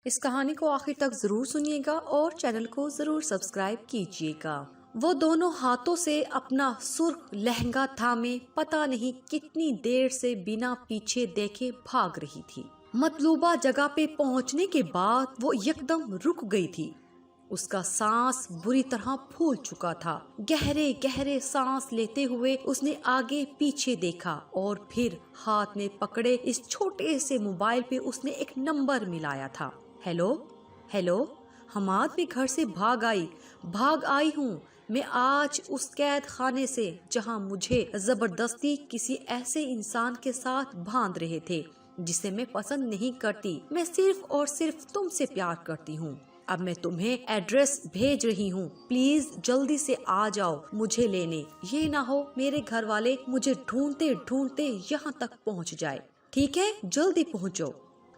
اس کہانی کو آخر تک ضرور سنیے گا اور چینل کو ضرور سبسکرائب کیجیے گا۔ وہ دونوں ہاتھوں سے اپنا سرخ لہنگا تھامے پتہ نہیں کتنی دیر سے بنا پیچھے دیکھے بھاگ رہی تھی۔ مطلوبہ جگہ پہ پہنچنے کے بعد وہ یکدم رک گئی تھی۔ اس کا سانس بری طرح پھول چکا تھا۔ گہرے گہرے سانس لیتے ہوئے اس نے آگے پیچھے دیکھا اور پھر ہاتھ میں پکڑے اس چھوٹے سے موبائل پہ اس نے ایک نمبر ملایا تھا۔ ہیلو ہیلو، حماد میں گھر سے بھاگ آئی ہوں۔ میں آج اس قید خانے سے جہاں مجھے زبردستی کسی ایسے انسان کے ساتھ باندھ رہے تھے جسے میں پسند نہیں کرتی۔ میں صرف اور صرف تم سے پیار کرتی ہوں۔ اب میں تمہیں ایڈریس بھیج رہی ہوں، پلیز جلدی سے آ جاؤ مجھے لینے۔ یہ نہ ہو میرے گھر والے مجھے ڈھونڈتے ڈھونڈتے یہاں تک پہنچ جائے۔ ٹھیک ہے، جلدی پہنچو۔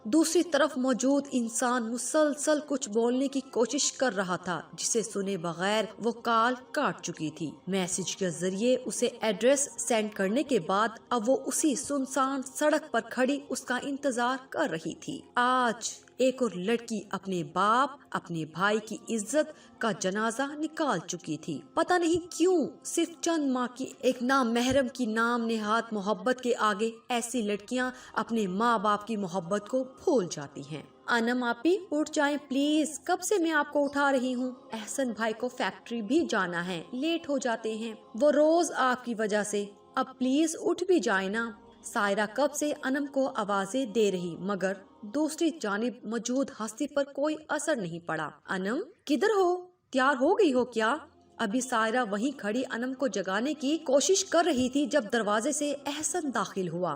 دوسری طرف موجود انسان مسلسل کچھ بولنے کی کوشش کر رہا تھا جسے سنے بغیر وہ کال کاٹ چکی تھی۔ میسج کے ذریعے اسے ایڈریس سینڈ کرنے کے بعد اب وہ اسی سنسان سڑک پر کھڑی اس کا انتظار کر رہی تھی۔ آج ایک اور لڑکی اپنے باپ، اپنے بھائی کی عزت کا جنازہ نکال چکی تھی۔ پتہ نہیں کیوں صرف چند ماہ کی ایک نامحرم کی نام نہاد محبت کے آگے ایسی لڑکیاں اپنے ماں باپ کی محبت کو بھول جاتی ہیں۔ انم آپی اٹھ جائیں پلیز، کب سے میں آپ کو اٹھا رہی ہوں۔ احسن بھائی کو فیکٹری بھی جانا ہے، لیٹ ہو جاتے ہیں وہ روز آپ کی وجہ سے۔ اب پلیز اٹھ بھی جائیں نا۔ سائرہ کب سے انم کو آوازیں دے رہی مگر دوسری جانب موجود ہستی پر کوئی اثر نہیں پڑا۔ انم کدھر ہو؟ تیار ہو گئی ہو کیا؟ ابھی سائرہ وہیں کھڑی انم کو جگانے کی کوشش کر رہی تھی جب دروازے سے احسن داخل ہوا۔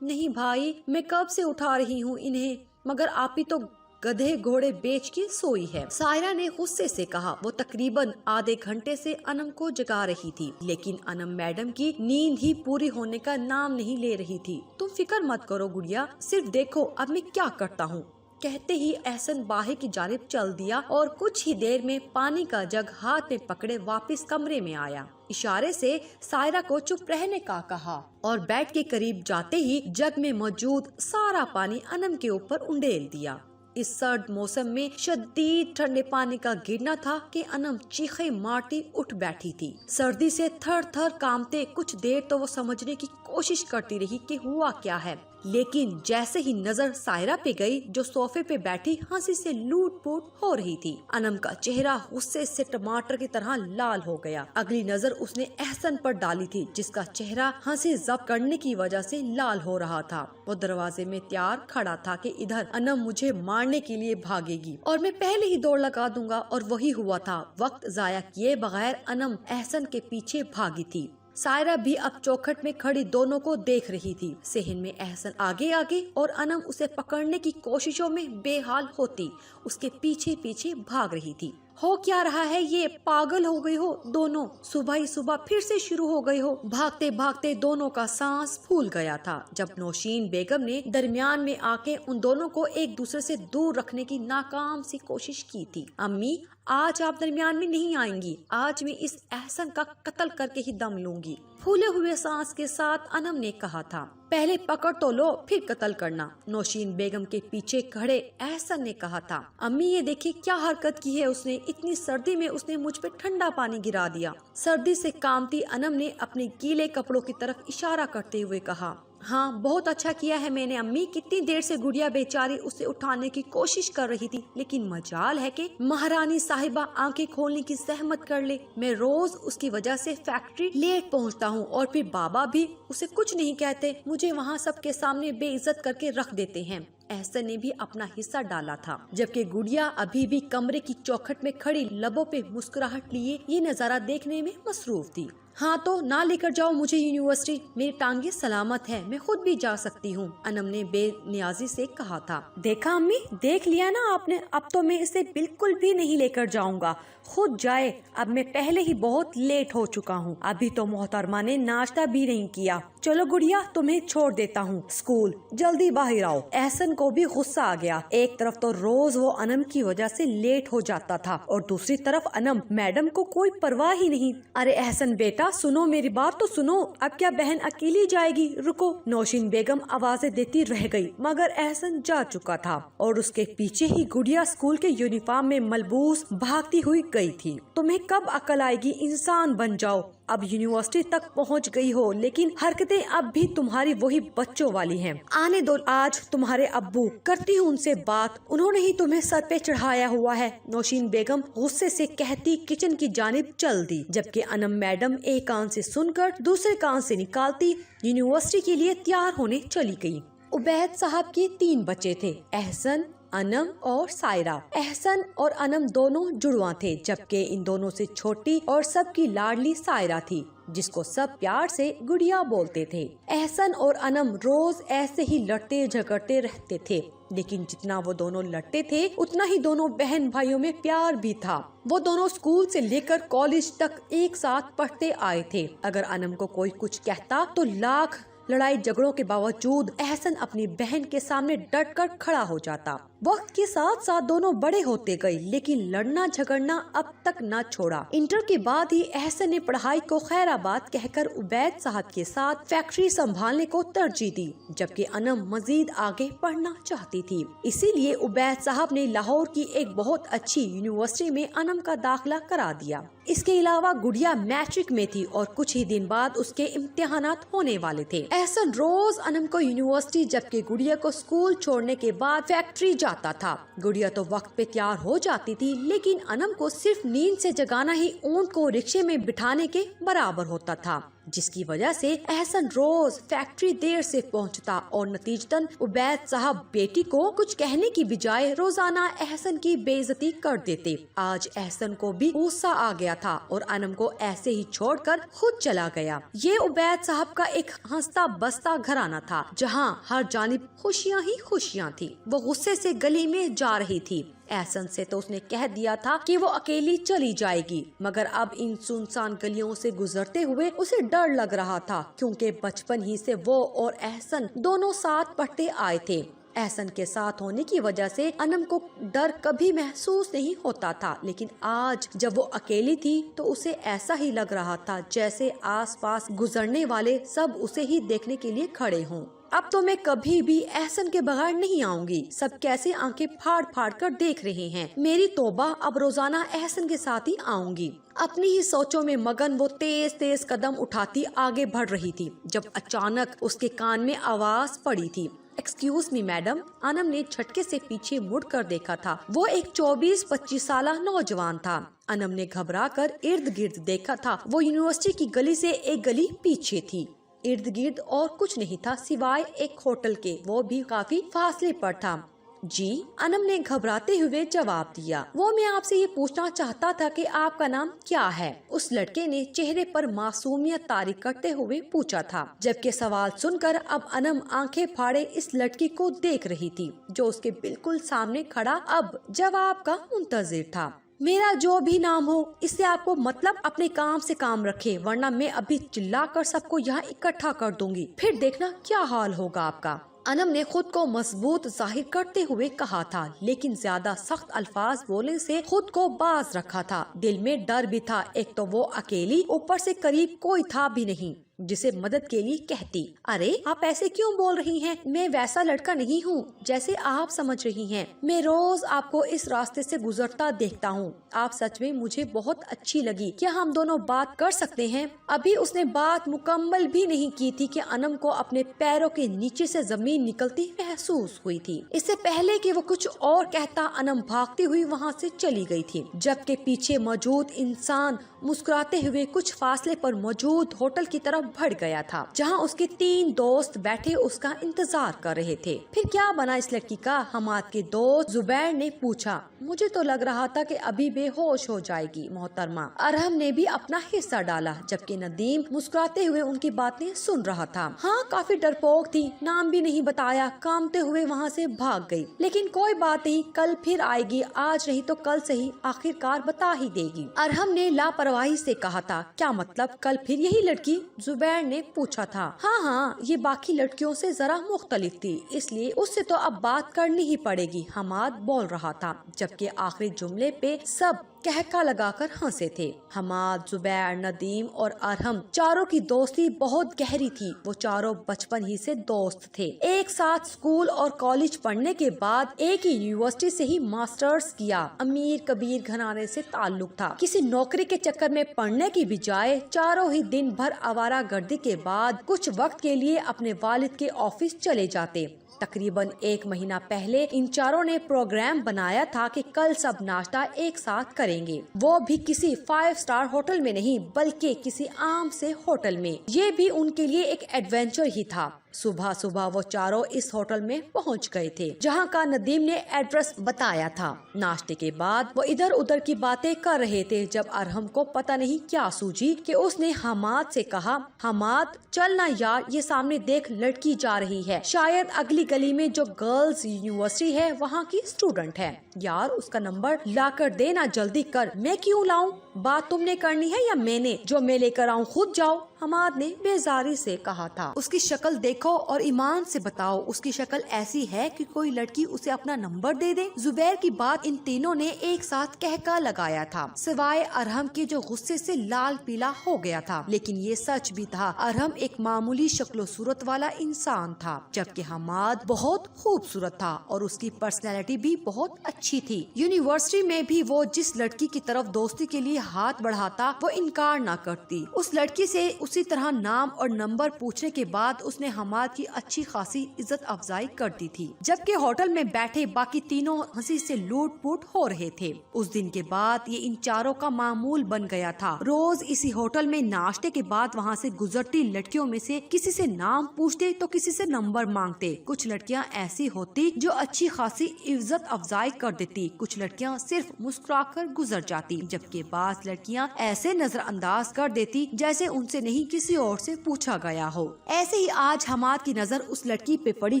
نہیں بھائی، میں کب سے اٹھا رہی ہوں انہیں، مگر آپی تو گدھے گھوڑے بیچ کے سوئی ہے، سائرہ نے غصے سے کہا۔ وہ تقریباً آدھے گھنٹے سے انم کو جگا رہی تھی لیکن انم میڈم کی نیند ہی پوری ہونے کا نام نہیں لے رہی تھی۔ تم فکر مت کرو گڑیا، صرف دیکھو اب میں کیا کرتا ہوں۔ کہتے ہی احسن باہر کی جانب چل دیا اور کچھ ہی دیر میں پانی کا جگ ہاتھ میں پکڑے واپس کمرے میں آیا۔ اشارے سے سائرہ کو چپ رہنے کا کہا اور بیڈ کے قریب جاتے ہی جگ میں موجود سارا پانی انم کے اوپر انڈیل دیا۔ اس سرد موسم میں شدید ٹھنڈے پانی کا گرنا تھا کہ انم چیخے مارتی اٹھ بیٹھی تھی۔ سردی سے تھر تھر کانپتے کچھ دیر تو وہ سمجھنے کی کوشش کرتی رہی کہ ہوا کیا ہے، لیکن جیسے ہی نظر سائرہ پہ گئی جو صوفے پہ بیٹھی ہنسی سے لوٹ پوٹ ہو رہی تھی، انم کا چہرہ غصے سے ٹماٹر کی طرح لال ہو گیا۔ اگلی نظر اس نے احسن پر ڈالی تھی جس کا چہرہ ہنسی ضبط کرنے کی وجہ سے لال ہو رہا تھا۔ وہ دروازے میں تیار کھڑا تھا کہ ادھر انم مجھے مارنے کے لیے بھاگے گی اور میں پہلے ہی دوڑ لگا دوں گا، اور وہی ہوا تھا۔ وقت ضائع کیے بغیر انم احسن کے پیچھے بھاگی تھی۔ سائرہ بھی اب چوکھٹ میں کھڑی دونوں کو دیکھ رہی تھی۔ صحن میں احسن آگے آگے اور انم اسے پکڑنے کی کوششوں میں بے حال ہوتی اس کے پیچھے پیچھے بھاگ رہی تھی۔ ہو کیا رہا ہے یہ؟ پاگل ہو گئی ہو دونوں؟ صبح ہی صبح پھر سے شروع ہو گئی ہو؟ بھاگتے بھاگتے دونوں کا سانس پھول گیا تھا جب نوشین بیگم نے درمیان میں آ کے ان دونوں کو ایک دوسرے سے دور رکھنے کی ناکام سی کوشش کی تھی۔ امی آج آپ درمیان میں نہیں آئیں گی، آج میں اس احسن کا قتل کر کے ہی دم لوں گی، پھولے ہوئے سانس کے ساتھ انم نے کہا تھا۔ پہلے پکڑ تو لو پھر قتل کرنا، نوشین بیگم کے پیچھے کھڑے احسن نے کہا تھا۔ امی یہ دیکھیے کیا حرکت کی ہے اس نے، اتنی سردی میں اس نے مجھ پہ ٹھنڈا پانی گرا دیا۔ سردی سے کانپتی انم نے اپنے گیلے کپڑوں کی طرف اشارہ کرتے ہوئے کہا۔ ہاں بہت اچھا کیا ہے میں نے امی، کتنی دیر سے گڑیا بیچاری اسے اٹھانے کی کوشش کر رہی تھی، لیکن مجال ہے کہ مہارانی صاحبہ آنکھیں کھولنے کی زحمت کر لے۔ میں روز اس کی وجہ سے فیکٹری لیٹ پہنچتا ہوں اور پھر بابا بھی اسے کچھ نہیں کہتے، مجھے وہاں سب کے سامنے بے عزت کر کے رکھ دیتے ہیں۔ احسن نے بھی اپنا حصہ ڈالا تھا جبکہ گڑیا ابھی بھی کمرے کی چوکھٹ میں کھڑی لبوں پہ مسکراہٹ لیے یہ نظارہ دیکھنے میں مصروف تھی۔ ہاں تو نہ لے کر جاؤ مجھے یونیورسٹی، میری ٹانگیں سلامت ہے، میں خود بھی جا سکتی ہوں، انم نے بے نیازی سے کہا تھا۔ دیکھا امی، دیکھ لیا نا آپ نے، اب تو میں اسے بالکل بھی نہیں لے کر جاؤں گا، خود جائے، اب میں پہلے ہی بہت لیٹ ہو چکا ہوں، ابھی تو محترمہ نے ناشتہ بھی نہیں کیا۔ چلو گڑیا تمہیں چھوڑ دیتا ہوں اسکول، جلدی باہر آؤ۔ احسن کو بھی غصہ آ گیا، ایک طرف تو روز وہ انم کی وجہ سے لیٹ ہو جاتا تھا اور دوسری طرف انم میڈم کو کوئی پرواہ ہی نہیں۔ ارے احسن بیٹا बेटा सुनो मेरी बात तो सुनो, अब क्या बहन अकेली जाएगी? रुको। नौशीन बेगम आवाजें देती रह गई, मगर एहसन जा चुका था और उसके पीछे ही गुड़िया स्कूल के यूनिफॉर्म में मलबूस भागती हुई गई थी। तुम्हें कब अकल आएगी? इंसान बन जाओ। अब यूनिवर्सिटी तक पहुंच गई हो, लेकिन हरकतें अब भी तुम्हारी वही बच्चों वाली हैं। आने दो आज तुम्हारे अब्बू, करती हूँ उनसे बात, उन्होंने ही तुम्हें सर पे चढ़ाया हुआ है। नौशीन बेगम गुस्से से कहती किचन की जानिब चल दी, जबकि अनम मैडम एक कान से सुनकर दूसरे कान से निकालती यूनिवर्सिटी के लिए तैयार होने चली गई। उबैद साहब के 3 बच्चे थे, एहसन, अनम और सायरा। एहसन और अनम दोनों जुड़वा थे, जबकि इन दोनों से छोटी और सबकी लाडली सायरा थी, जिसको सब प्यार से गुड़िया बोलते थे। एहसन और अनम रोज ऐसे ही लड़ते झगड़ते रहते थे, लेकिन जितना वो दोनों लड़ते थे उतना ही दोनों बहन भाइयों में प्यार भी था। वो दोनों स्कूल से लेकर कॉलेज तक एक साथ पढ़ते आए थे। अगर अनम को कोई कुछ कहता तो लाख लड़ाई झगड़ों के बावजूद एहसन अपनी बहन के सामने डट कर खड़ा हो जाता। वक्त के साथ साथ दोनों बड़े होते गए, लेकिन लड़ना झगड़ना अब तक न छोड़ा। इंटर के बाद ही एहसन ने पढ़ाई को खैराबाद कहकर उबैद साहब के साथ फैक्ट्री संभालने को तरजीह दी, जबकि अनम मजीद आगे पढ़ना चाहती थी। इसीलिए उबैद साहब ने लाहौर की एक बहुत अच्छी यूनिवर्सिटी में अनम का दाखिला करा दिया। इसके अलावा गुड़िया मैट्रिक में थी और कुछ ही दिन बाद उसके इम्तिहानात होने वाले थे। एहसन रोज अनम को यूनिवर्सिटी, जबकि गुड़िया को स्कूल छोड़ने के बाद फैक्ट्री जाता था। गुड़िया तो वक्त पे तैयार हो जाती थी, लेकिन अनम को सिर्फ नींद से जगाना ही ऊंट को रिक्शे में बिठाने के बराबर होता था, जिसकी वजह से एहसन रोज फैक्ट्री देर से पहुंचता और नतीजतन उबैद साहब बेटी को कुछ कहने की बजाय रोजाना एहसन की बेइज्जती कर देते। आज एहसन को भी गुस्सा आ गया था और अनम को ऐसे ही छोड़कर खुद चला गया। ये उबैद साहब का एक हंसता बसता घराना था, जहां हर जानिब खुशियां ही खुशियां थी। वो गुस्से से गली में जा रही थी। एहसन से तो उसने कह दिया था कि वो अकेली चली जाएगी, मगर अब इन सुनसान गलियों से गुजरते हुए उसे डर लग रहा था, क्योंकि बचपन ही से वो और एहसन दोनों साथ पढ़ते आए थे। एहसन के साथ होने की वजह से अनम को डर कभी महसूस नहीं होता था, लेकिन आज जब वो अकेली थी तो उसे ऐसा ही लग रहा था जैसे आसपास गुजरने वाले सब उसे ही देखने के लिए खड़े हों। अब तो मैं कभी भी एहसन के बगैर नहीं आऊंगी। सब कैसे आंखें फाड़ फाड़ कर देख रहे हैं। मेरी तौबा, अब रोजाना एहसन के साथ ही आऊंगी। अपनी ही सोचों में मगन वो तेज तेज कदम उठाती आगे बढ़ रही थी, जब अचानक उसके कान में आवाज पड़ी थी। Excuse me madam. अनम ने झटके से पीछे मुड़ कर देखा था। वो एक 24-25 साल नौजवान था। अनम ने घबरा कर इर्द गिर्द देखा था। वो यूनिवर्सिटी की गली से एक गली पीछे थी। इर्द गिर्द और कुछ नहीं था सिवाय एक होटल के, वो भी काफी फासले पर था। जी, अनम ने घबराते हुए जवाब दिया। वो मैं आपसे ये पूछना चाहता था कि आपका नाम क्या है? उस लड़के ने चेहरे पर मासूमियत तारी करते हुए पूछा था, जबकि सवाल सुनकर अब अनम आंखें फाड़े इस लड़की को देख रही थी, जो उसके बिल्कुल सामने खड़ा अब जवाब का मुंतजिर था। मेरा जो भी नाम हो, इससे आपको मतलब अपने काम से काम रखे, वरना मैं अभी चिल्लाकर सबको यहाँ इकट्ठा कर दूंगी, फिर देखना क्या हाल होगा आपका। अनम ने खुद को मजबूत जाहिर करते हुए कहा था, लेकिन ज्यादा सख्त अल्फाज बोलने से खुद को बाज रखा था। दिल में डर भी था। एक तो वो अकेली, ऊपर से करीब कोई था भी नहीं जिसे मदद के लिए कहती। अरे आप ऐसे क्यों बोल रही हैं? मैं वैसा लड़का नहीं हूँ जैसे आप समझ रही हैं। मैं रोज आपको इस रास्ते से गुजरता देखता हूँ। आप सच में मुझे बहुत अच्छी लगी। क्या हम दोनों बात कर सकते हैं? अभी उसने बात मुकम्मल भी नहीं की थी कि अनम को अपने पैरों के नीचे से जमीन निकलती महसूस हुई थी। इससे पहले कि वो कुछ और कहता, अनम भागती हुई वहाँ से चली गई थी, जबकि पीछे मौजूद इंसान मुस्कुराते हुए कुछ फासले पर मौजूद होटल की तरफ बढ़ गया था, जहां उसके 3 दोस्त बैठे उसका इंतजार कर रहे थे। फिर क्या बना इस लड़की का? हमाद के दोस्त जुबैर ने पूछा। मुझे तो लग रहा था कि अभी बेहोश हो जाएगी मोहतरमा। अरहम ने भी अपना हिस्सा डाला, जबकि नदीम मुस्कुराते हुए उनकी बातें सुन रहा था। हाँ, काफी डरपोक थी, नाम भी नहीं बताया, कांपते हुए वहाँ से भाग गई। लेकिन कोई बात नहीं, कल फिर आएगी, आज नहीं तो कल से ही आखिरकार बता ही देगी। अरहम ने लापरवाही से कहा था। क्या मतलब, कल फिर यही लड़की? जुबैर ने पूछा था। हाँ, ये बाकी लड़कियों से जरा मुख्तलिफ थी, इसलिए उससे तो अब बात करनी ही पड़ेगी, हमाद बोल रहा था, जबकि आखिरी जुमले पे सब कहका लगाकर हंसे थे। हमाद, जुबैर, नदीम और अरहम चारों की दोस्ती बहुत गहरी थी। वो चारों बचपन ही से दोस्त थे। एक साथ स्कूल और कॉलेज पढ़ने के बाद एक ही यूनिवर्सिटी से ही मास्टर्स किया। अमीर कबीर घराने से ताल्लुक था। किसी नौकरी के चक्कर में पढ़ने की बजाय चारों ही दिन भर आवारागर्दी के बाद कुछ वक्त के लिए अपने वालिद के ऑफिस चले जाते। तकरीबन 1 महीना पहले इन चारों ने प्रोग्राम बनाया था कि कल सब नाश्ता एक साथ करेंगे, वो भी किसी 5 स्टार होटल में नहीं बल्कि किसी आम से होटल में। ये भी उनके लिए एक एडवेंचर ही था। सुबह सुबह वो चारों इस होटल में पहुंच गए थे जहां का नदीम ने एड्रेस बताया था। नाश्ते के बाद वो इधर उधर की बातें कर रहे थे जब अरहम को पता नहीं क्या सूझी कि उसने हमाद से कहा, हमाद चल ना यार, ये सामने देख लड़की जा रही है, शायद अगली गली में जो गर्ल्स यूनिवर्सिटी है वहाँ की स्टूडेंट है। यार उसका नंबर ला कर देना, जल्दी कर। मैं क्यों लाऊं? बात तुमने करनी है या मैंने? जो मैं लेकर आऊं खुद जाओ, हमाद ने बेजारी से कहा था। उसकी शक्ल देखो और ईमान से बताओ, उसकी शक्ल ऐसी है कि कोई लड़की उसे अपना नंबर दे दे? जुबैर की बात इन तीनों ने एक साथ कहका लगाया था, सिवाय अरहम के जो गुस्से से लाल पीला हो गया था। लेकिन ये सच भी था, अरहम एक मामूली शक्लो सूरत वाला इंसान था, जबकि हमाद बहुत खूबसूरत था और उसकी पर्सनैलिटी भी बहुत अच्छी थी। यूनिवर्सिटी में भी वो जिस लड़की की तरफ दोस्ती के लिए हाथ बढ़ाता वो इनकार ना करती। उस लड़की से उसी तरह नाम और नंबर पूछने के बाद उसने हमाद की अच्छी खासी इज्जत अफजाई कर दी थी। जबकि होटल में बैठे बाकी तीनों हंसी से लूट पुट हो रहे थे। उस दिन के बाद ये इन चारों का मामूल बन गया था। रोज इसी होटल में नाश्ते के बाद वहाँ से गुजरती लड़कियों में से किसी से नाम पूछते तो किसी से नंबर मांगते। कुछ लड़कियाँ ऐसी होती जो अच्छी खासी इज्जत अफजाई कर देती, कुछ लड़कियाँ सिर्फ मुस्कुराकर गुजर जाती, जबकि बाज लड़कियाँ ऐसे नजरअंदाज कर देती जैसे उनसे नहीं किसी और से पूछा गया हो। ऐसे ही आज हमाद की नजर उस लड़की पे पड़ी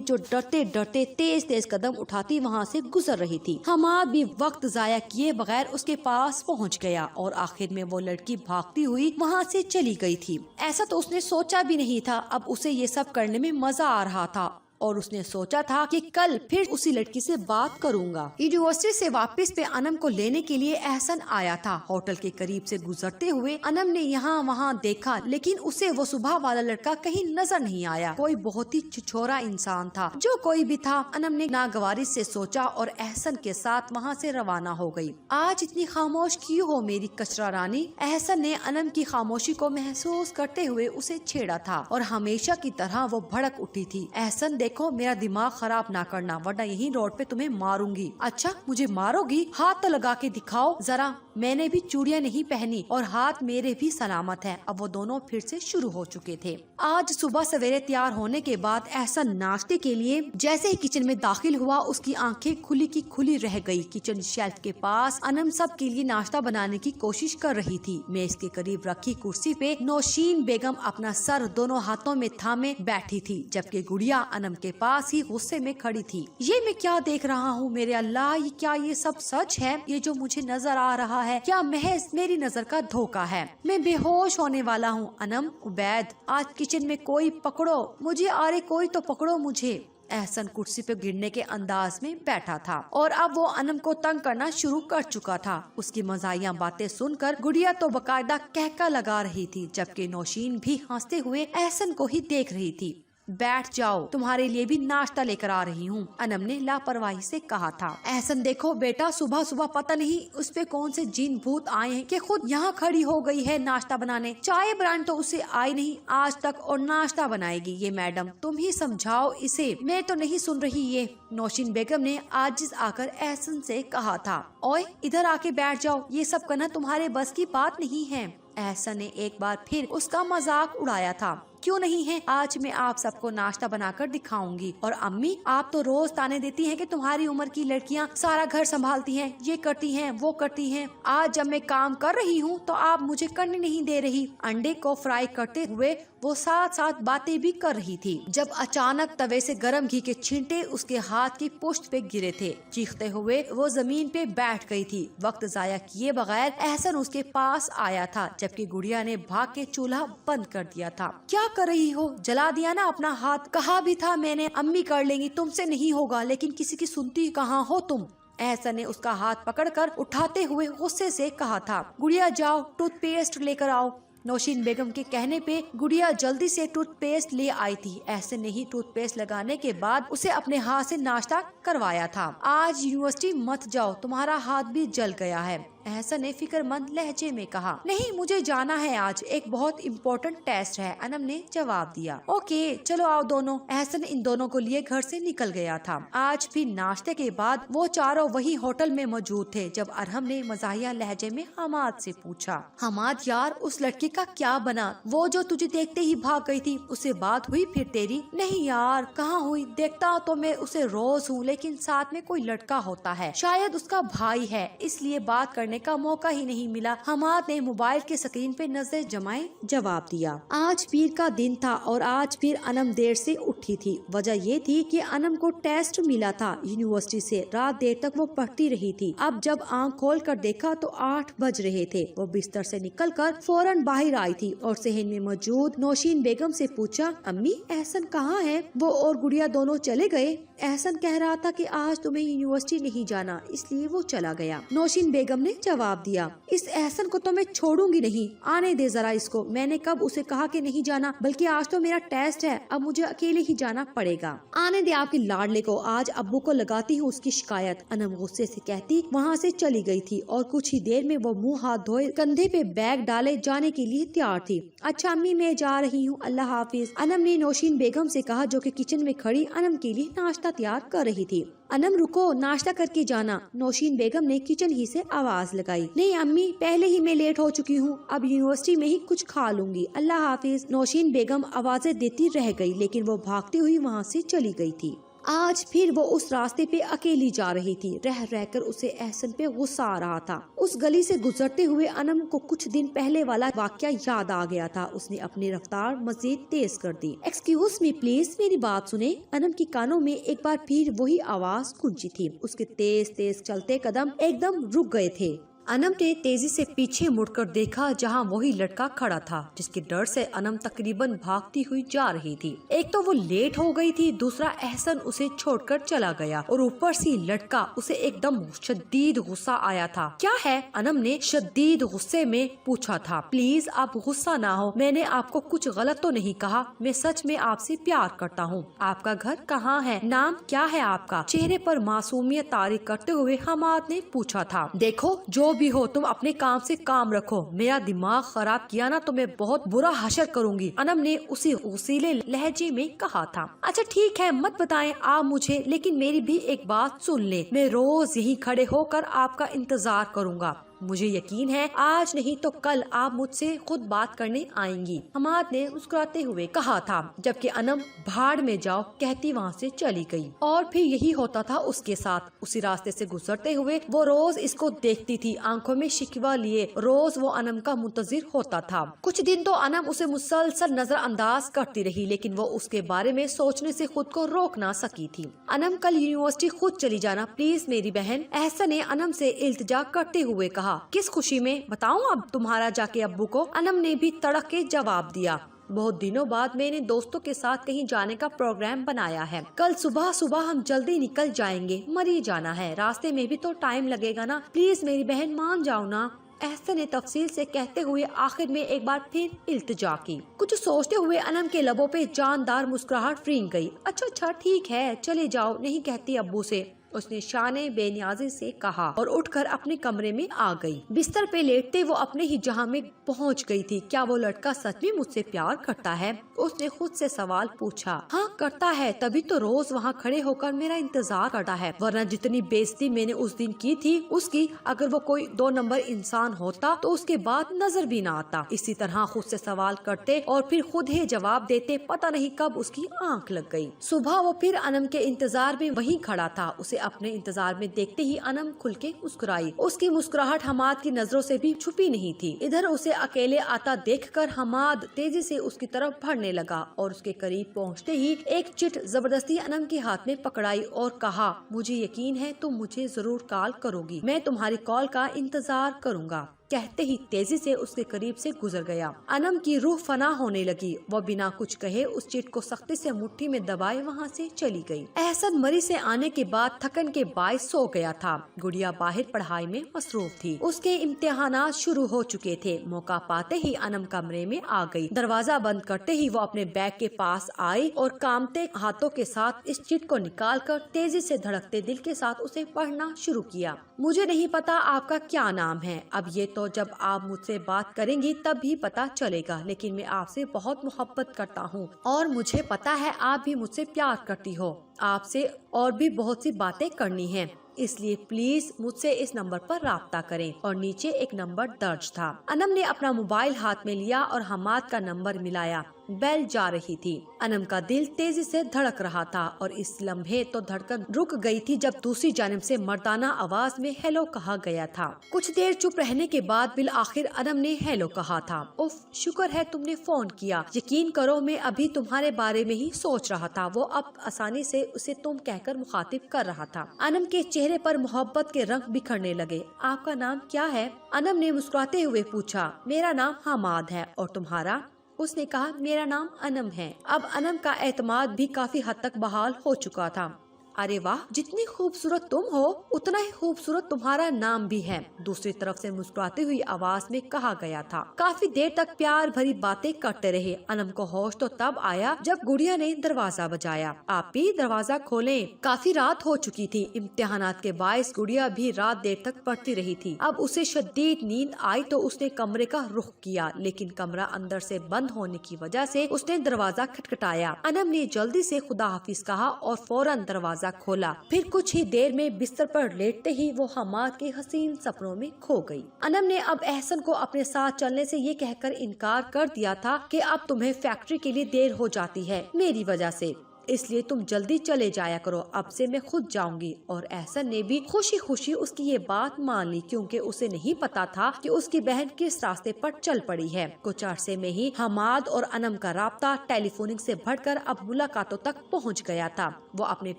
जो डरते डरते तेज तेज कदम उठाती वहाँ से गुजर रही थी। हमाद भी वक्त जाया किए बगैर उसके पास पहुँच गया और आखिर में वो लड़की भागती हुई वहाँ से चली गई थी। ऐसा तो उसने सोचा भी नहीं था। अब उसे ये सब करने में मजा आ रहा था और उसने सोचा था कि कल फिर उसी लड़की से बात करूंगा। यूनिवर्सिटी से वापस पे अनम को लेने के लिए एहसन आया था। होटल के करीब से गुजरते हुए अनम ने यहाँ वहाँ देखा, लेकिन उसे वो सुबह वाला लड़का कहीं नजर नहीं आया। कोई बहुत ही छिछोरा इंसान था। जो कोई भी था, अनम ने नागवारी से सोचा और एहसन के साथ वहाँ से रवाना हो गई। आज इतनी खामोश क्यों हो मेरी कचरा रानी? एहसन ने अनम की खामोशी को महसूस करते हुए उसे छेड़ा था और हमेशा की तरह वो भड़क उठी थी। एहसन देखो, मेरा दिमाग खराब ना करना वरना यहीं रोड पे तुम्हें मारूंगी। अच्छा मुझे मारोगी? हाथ तो लगा के दिखाओ जरा। मैंने भी चूड़ियां नहीं पहनी और हाथ मेरे भी सलामत हैं। अब वो दोनों फिर से शुरू हो चुके थे। आज सुबह सवेरे तैयार होने के बाद एहसन नाश्ते के लिए जैसे ही किचन में दाखिल हुआ उसकी आंखें खुली की खुली रह गई। किचन शेल्फ के पास अनम सब के लिए नाश्ता बनाने की कोशिश कर रही थी। मेज के करीब रखी कुर्सी पे नौशीन बेगम अपना सर दोनों हाथों में थामे बैठी थी, जबकि गुड़िया अनम के पास ही गुस्से में खड़ी थी। ये मैं क्या देख रहा हूँ मेरे अल्लाह, ये क्या ये सब सच है? ये जो मुझे नजर आ रहा है क्या महज मेरी नजर का धोखा है? मैं बेहोश होने वाला हूँ। अनम, उबैद, आज किचन में कोई पकड़ो मुझे, अरे कोई तो पकड़ो मुझे। एहसन कुर्सी पे गिरने के अंदाज में बैठा था और अब वो अनम को तंग करना शुरू कर चुका था। उसकी मजाहिया बातें सुनकर गुड़िया तो बकायदा कहका लगा रही थी, जबकि नौशीन भी हंसते हुए एहसन को ही देख रही थी। बैठ जाओ, तुम्हारे लिए भी नाश्ता लेकर आ रही हूँ, अनम ने लापरवाही से कहा था। एहसन देखो बेटा, सुबह सुबह पता नहीं उस पे कौन से जिन भूत आए हैं कि खुद यहाँ खड़ी हो गई है नाश्ता बनाने। चाय बनाने तो उसे आई नहीं आज तक और नाश्ता बनाएगी ये मैडम, तुम ही समझाओ इसे, मैं तो नहीं सुन रही ये। नौशीन बेगम ने आजिज आकर एहसन से कहा था, ओए इधर आके बैठ जाओ, ये सब करना तुम्हारे बस की बात नहीं है। एहसन ने एक बार फिर उसका मजाक उड़ाया था। क्यों नहीं है, आज मैं आप सबको नाश्ता बनाकर दिखाऊंगी। और अम्मी, आप तो रोज ताने देती हैं कि तुम्हारी उम्र की लड़कियां सारा घर संभालती हैं, ये करती हैं, वो करती हैं। आज जब मैं काम कर रही हूँ तो आप मुझे करने नहीं दे रही। अंडे को फ्राई करते हुए वो साथ साथ बातें भी कर रही थी जब अचानक तवे से गर्म घी के छींटे उसके हाथ की पुश्त पे गिरे थे। चीखते हुए वो जमीन पे बैठ गई थी। वक्त जाया किए बगैर एहसन उसके पास आया था, जबकि गुड़िया ने भाग के चूल्हा बंद कर दिया था। क्या कर रही हो? जला दिया ना अपना हाथ? कहा भी था मैंने अम्मी कर लेंगी, तुमसे नहीं होगा, लेकिन किसी की सुनती कहाँ हो तुम? एहसन ने उसका हाथ पकड़कर उठाते हुए गुस्से से कहा था, गुड़िया जाओ टूथपेस्ट लेकर आओ। नौशीन बेगम के कहने पे गुड़िया जल्दी से टूथपेस्ट ले आई थी। एहसन ने ही टूथपेस्ट लगाने के बाद उसे अपने हाथ से नाश्ता करवाया था। आज यूनिवर्सिटी मत जाओ, तुम्हारा हाथ भी जल गया है, एहसन ने फिक्रमंद लहजे में कहा। नहीं, मुझे जाना है, आज एक बहुत इम्पोर्टेंट टेस्ट है, अनम ने जवाब दिया। ओके चलो आओ दोनों। एहसन इन दोनों को लिए घर से निकल गया था। आज भी नाश्ते के बाद वो चारों वही होटल में मौजूद थे जब अरहम ने मज़ाहिया लहजे में हमाद से पूछा, हमाद यार उस लड़की का क्या बना, वो जो तुझे देखते ही भाग गई थी, उससे बात हुई फिर तेरी? नहीं यार कहाँ हुई, देखता तो मैं उसे रोज हूँ, लेकिन साथ में कोई लड़का होता है, शायद उसका भाई है, इसलिए बात करने का मौका ही नहीं मिला। हमाद ने मोबाइल के स्क्रीन पे नजर जमाए जवाब दिया। आज पीर का दिन था और आज फिर अनम देर से उठी थी। वजह ये थी कि अनम को टेस्ट मिला था यूनिवर्सिटी से। रात देर तक वो पढ़ती रही थी। अब जब आंख खोल कर देखा तो 8 बज रहे थे। वो बिस्तर से निकलकर फौरन बाहर आई थी और सहन में मौजूद नौशीन बेगम से पूछा, अम्मी एहसन कहाँ है? वो और गुड़िया दोनों चले गए। एहसन कह रहा था कि आज तुम्हें यूनिवर्सिटी नहीं जाना, इसलिए वो चला गया। नौशीन बेगम ने जवाब दिया, इस एहसन को तो मैं छोड़ूंगी नहीं, आने दे जरा इसको। मैंने कब उसे कहा कि नहीं जाना, बल्कि आज तो मेरा टेस्ट है, अब मुझे अकेले ही जाना पड़ेगा। आने दे आपकी लाडले को, आज अब्बू को लगाती हूँ उसकी शिकायत, अनम गुस्से से कहती वहाँ से चली गई थी और कुछ ही देर में वो मुँह हाथ धोए कंधे पे बैग डाले जाने के लिए तैयार थी। अच्छा अम्मी मैं जा रही हूँ, अल्लाह हाफिज, अनम ने नौशीन बेगम से कहा जो कि किचन में खड़ी अनम के लिए नाश्ता तैयार कर रही थी। अनम रुको, नाश्ता करके जाना, नौशीन बेगम ने किचन ही से आवाज लगाई। नहीं अम्मी पहले ही मैं लेट हो चुकी हूँ, अब यूनिवर्सिटी में ही कुछ खा लूंगी, अल्लाह हाफिज। नौशीन बेगम आवाजें देती रह गई, लेकिन वो भागती हुई वहाँ से चली गई थी। आज फिर वो उस रास्ते पे अकेली जा रही थी। रह रहकर उसे एहसन पे गुस्सा आ रहा था। उस गली से गुजरते हुए अनम को कुछ दिन पहले वाला वाकया याद आ गया था। उसने अपनी रफ्तार मजीद तेज कर दी। एक्सक्यूज मी प्लीज, मेरी बात सुने। अनम के कानों में एक बार फिर वही आवाज गूंजी थी। उसके तेज तेज चलते कदम एकदम रुक गए थे। अनम ने तेजी से पीछे मुड़कर देखा जहां वही लड़का खड़ा था, जिसके डर से अनम तकरीबन भागती हुई जा रही थी। एक तो वो लेट हो गई थी, दूसरा एहसन उसे छोड़कर चला गया और ऊपर से लड़का। उसे एकदम शदीद गुस्सा आया था। क्या है? अनम ने शदीद गुस्से में पूछा था। प्लीज आप गुस्सा ना हो, मैंने आपको कुछ गलत तो नहीं कहा, मैं सच में आपसे प्यार करता हूँ। आपका घर कहाँ है? नाम क्या है आपका? चेहरे पर मासूमियत तारी करते हुए हमाद ने पूछा था। देखो जो भी हो तुम अपने काम से काम रखो, मेरा दिमाग खराब किया ना तो मैं बहुत बुरा हशर करूंगी, अनम ने उसी उसीले लहजे में कहा था। अच्छा ठीक है मत बताएं आप मुझे, लेकिन मेरी भी एक बात सुन ले, मैं रोज यहीं खड़े होकर आपका इंतजार करूंगा। मुझे यकीन है आज नहीं तो कल आप मुझसे खुद बात करने आएंगी, हमाद ने मुस्कुराते हुए कहा था, जबकि अनम भाड़ में जाओ कहती वहाँ से चली गई। और फिर यही होता था उसके साथ। उसी रास्ते से गुजरते हुए वो रोज इसको देखती थी, आंखों में शिकवा लिए रोज वो अनम का मुंतजिर होता था। कुछ दिन तो अनम उसे मुसलसल नजरअंदाज करती रही, लेकिन वो उसके बारे में सोचने से खुद को रोक ना सकी थी। अनम कल यूनिवर्सिटी खुद चली जाना प्लीज मेरी बहन, एहसन ने अनम से इल्तिजा करते हुए कहा। किस खुशी में बताऊं अब तुम्हारा जाके अब्बू को? अनम ने भी तड़क के जवाब दिया। बहुत दिनों बाद मैंने दोस्तों के साथ कहीं जाने का प्रोग्राम बनाया है। कल सुबह सुबह हम जल्दी निकल जाएंगे, मरी जाना है, रास्ते में भी तो टाइम लगेगा ना, प्लीज मेरी बहन मान जाओ ना, एहसन ने तफसील से कहते हुए आखिर में एक बार फिर इल्तिजा की। कुछ सोचते हुए अनम के लबों पे जानदार मुस्कुराहट फ्रींग गई। अच्छा ठीक है चले जाओ, नहीं कहती अब्बू से, उसने शाने बेनियाजी से कहा और उठकर अपने कमरे में आ गई। बिस्तर पे लेटते वो अपने ही जहां में पहुंच गई थी। क्या वो लड़का सच में मुझसे प्यार करता है? उसने खुद से सवाल पूछा। हाँ करता है, तभी तो रोज वहाँ खड़े होकर मेरा इंतजार करता है, वरना जितनी बेइज्जती मैंने उस दिन की थी उसकी, अगर वो कोई 2 नंबर इंसान होता तो उसके बाद नजर भी ना आता। इसी तरह खुद से सवाल करते और फिर खुद ही जवाब देते, पता नहीं कब उसकी आंख लग गई। सुबह वो फिर अनम के इंतजार में वहीं खड़ा था। उसे अपने इंतजार में देखते ही अनम खुल के मुस्कुराई। उसकी मुस्कुराहट हमाद की नजरों से भी छुपी नहीं थी। इधर उसे अकेले आता देखकर हमाद तेजी से उसकी तरफ बढ़ने लगा और उसके करीब पहुंचते ही एक चिट जबरदस्ती अनम के हाथ में पकड़ाई और कहा, मुझे यकीन है तुम मुझे जरूर कॉल करोगी, मैं तुम्हारी कॉल का इंतजार करूंगा। कहते ही तेजी से उसके करीब से गुजर गया। अनम की रूह फना होने लगी। वो बिना कुछ कहे उस चिट को सख्ती से मुट्ठी में दबाए वहाँ से चली गई। एहसन मरी से आने के बाद थकन के बायस सो गया था। गुड़िया बाहर पढ़ाई में मसरूफ थी। उसके इम्तिहानात शुरू हो चुके थे। मौका पाते ही अनम कमरे में आ गई। दरवाजा बंद करते ही वो अपने बैग के पास आई और कांपते हाथों के साथ इस चिट को निकालकर तेजी से धड़कते दिल के साथ उसे पढ़ना शुरू किया। मुझे नहीं पता आपका क्या नाम है, अब ये तो जब आप मुझसे बात करेंगी तब भी पता चलेगा, लेकिन मैं आपसे बहुत मोहब्बत करता हूँ और मुझे पता है आप भी मुझसे प्यार करती हो। आपसे और भी बहुत सी बातें करनी है, इसलिए प्लीज मुझसे इस नंबर पर राब्ता करें। और नीचे एक नंबर दर्ज था। अनम ने अपना मोबाइल हाथ में लिया और हमाद का नंबर मिलाया। बेल जा रही थी। अनम का दिल तेजी से धड़क रहा था और इस लम्हे तो धड़कन रुक गई थी जब दूसरी जानिब से मर्दाना आवाज में हेलो कहा गया था। कुछ देर चुप रहने के बाद बिल आखिर अनम ने हेलो कहा था। उफ, शुक्र है तुमने फोन किया। यकीन करो मैं अभी तुम्हारे बारे में ही सोच रहा था। वो अब आसानी से उसे तुम कहकर मुखातिब कर रहा था। अनम के चेहरे पर मोहब्बत के रंग बिखरने लगे। आपका नाम क्या है? अनम ने मुस्कुराते हुए पूछा। मेरा नाम हमाद है। और तुम्हारा? उसने कहा मेरा नाम अनम है। अब अनम का एतमाद भी काफी हद तक बहाल हो चुका था। अरे वाह, जितनी खूबसूरत तुम हो उतना ही खूबसूरत तुम्हारा नाम भी है, दूसरी तरफ से मुस्कुराती हुई आवाज में कहा गया था। काफी देर तक प्यार भरी बातें करते रहे। अनम को होश तो तब आया जब गुड़िया ने दरवाजा बजाया। आप भी दरवाजा खोलें। काफी रात हो चुकी थी। इम्तिहानात के बायस गुड़िया भी रात देर तक पढ़ती रही थी। अब उसे शदीद नींद आई तो उसने कमरे का रुख किया, लेकिन कमरा अंदर से बंद होने की वजह से उसने दरवाजा खटखटाया। अनम ने जल्दी से खुदा हाफिज कहा और फौरन दरवाजा खोला। फिर कुछ ही देर में बिस्तर पर लेटते ही वो हमाद के हसीन सपनों में खो गई। अनम ने अब एहसन को अपने साथ चलने से ये कहकर इनकार कर दिया था कि अब तुम्हें फैक्ट्री के लिए देर हो जाती है मेरी वजह से, इसलिए तुम जल्दी चले जाया करो, अब से मैं खुद जाऊंगी। और एहसन ने भी खुशी खुशी उसकी ये बात मान ली, क्योंकि उसे नहीं पता था कि उसकी बहन किस रास्ते पर चल पड़ी है। कुछ अरसे में ही हमाद और अनम का राब्ता टेलीफोनिक से बढ़कर अब मुलाकातों तक पहुंच गया था। वो अपने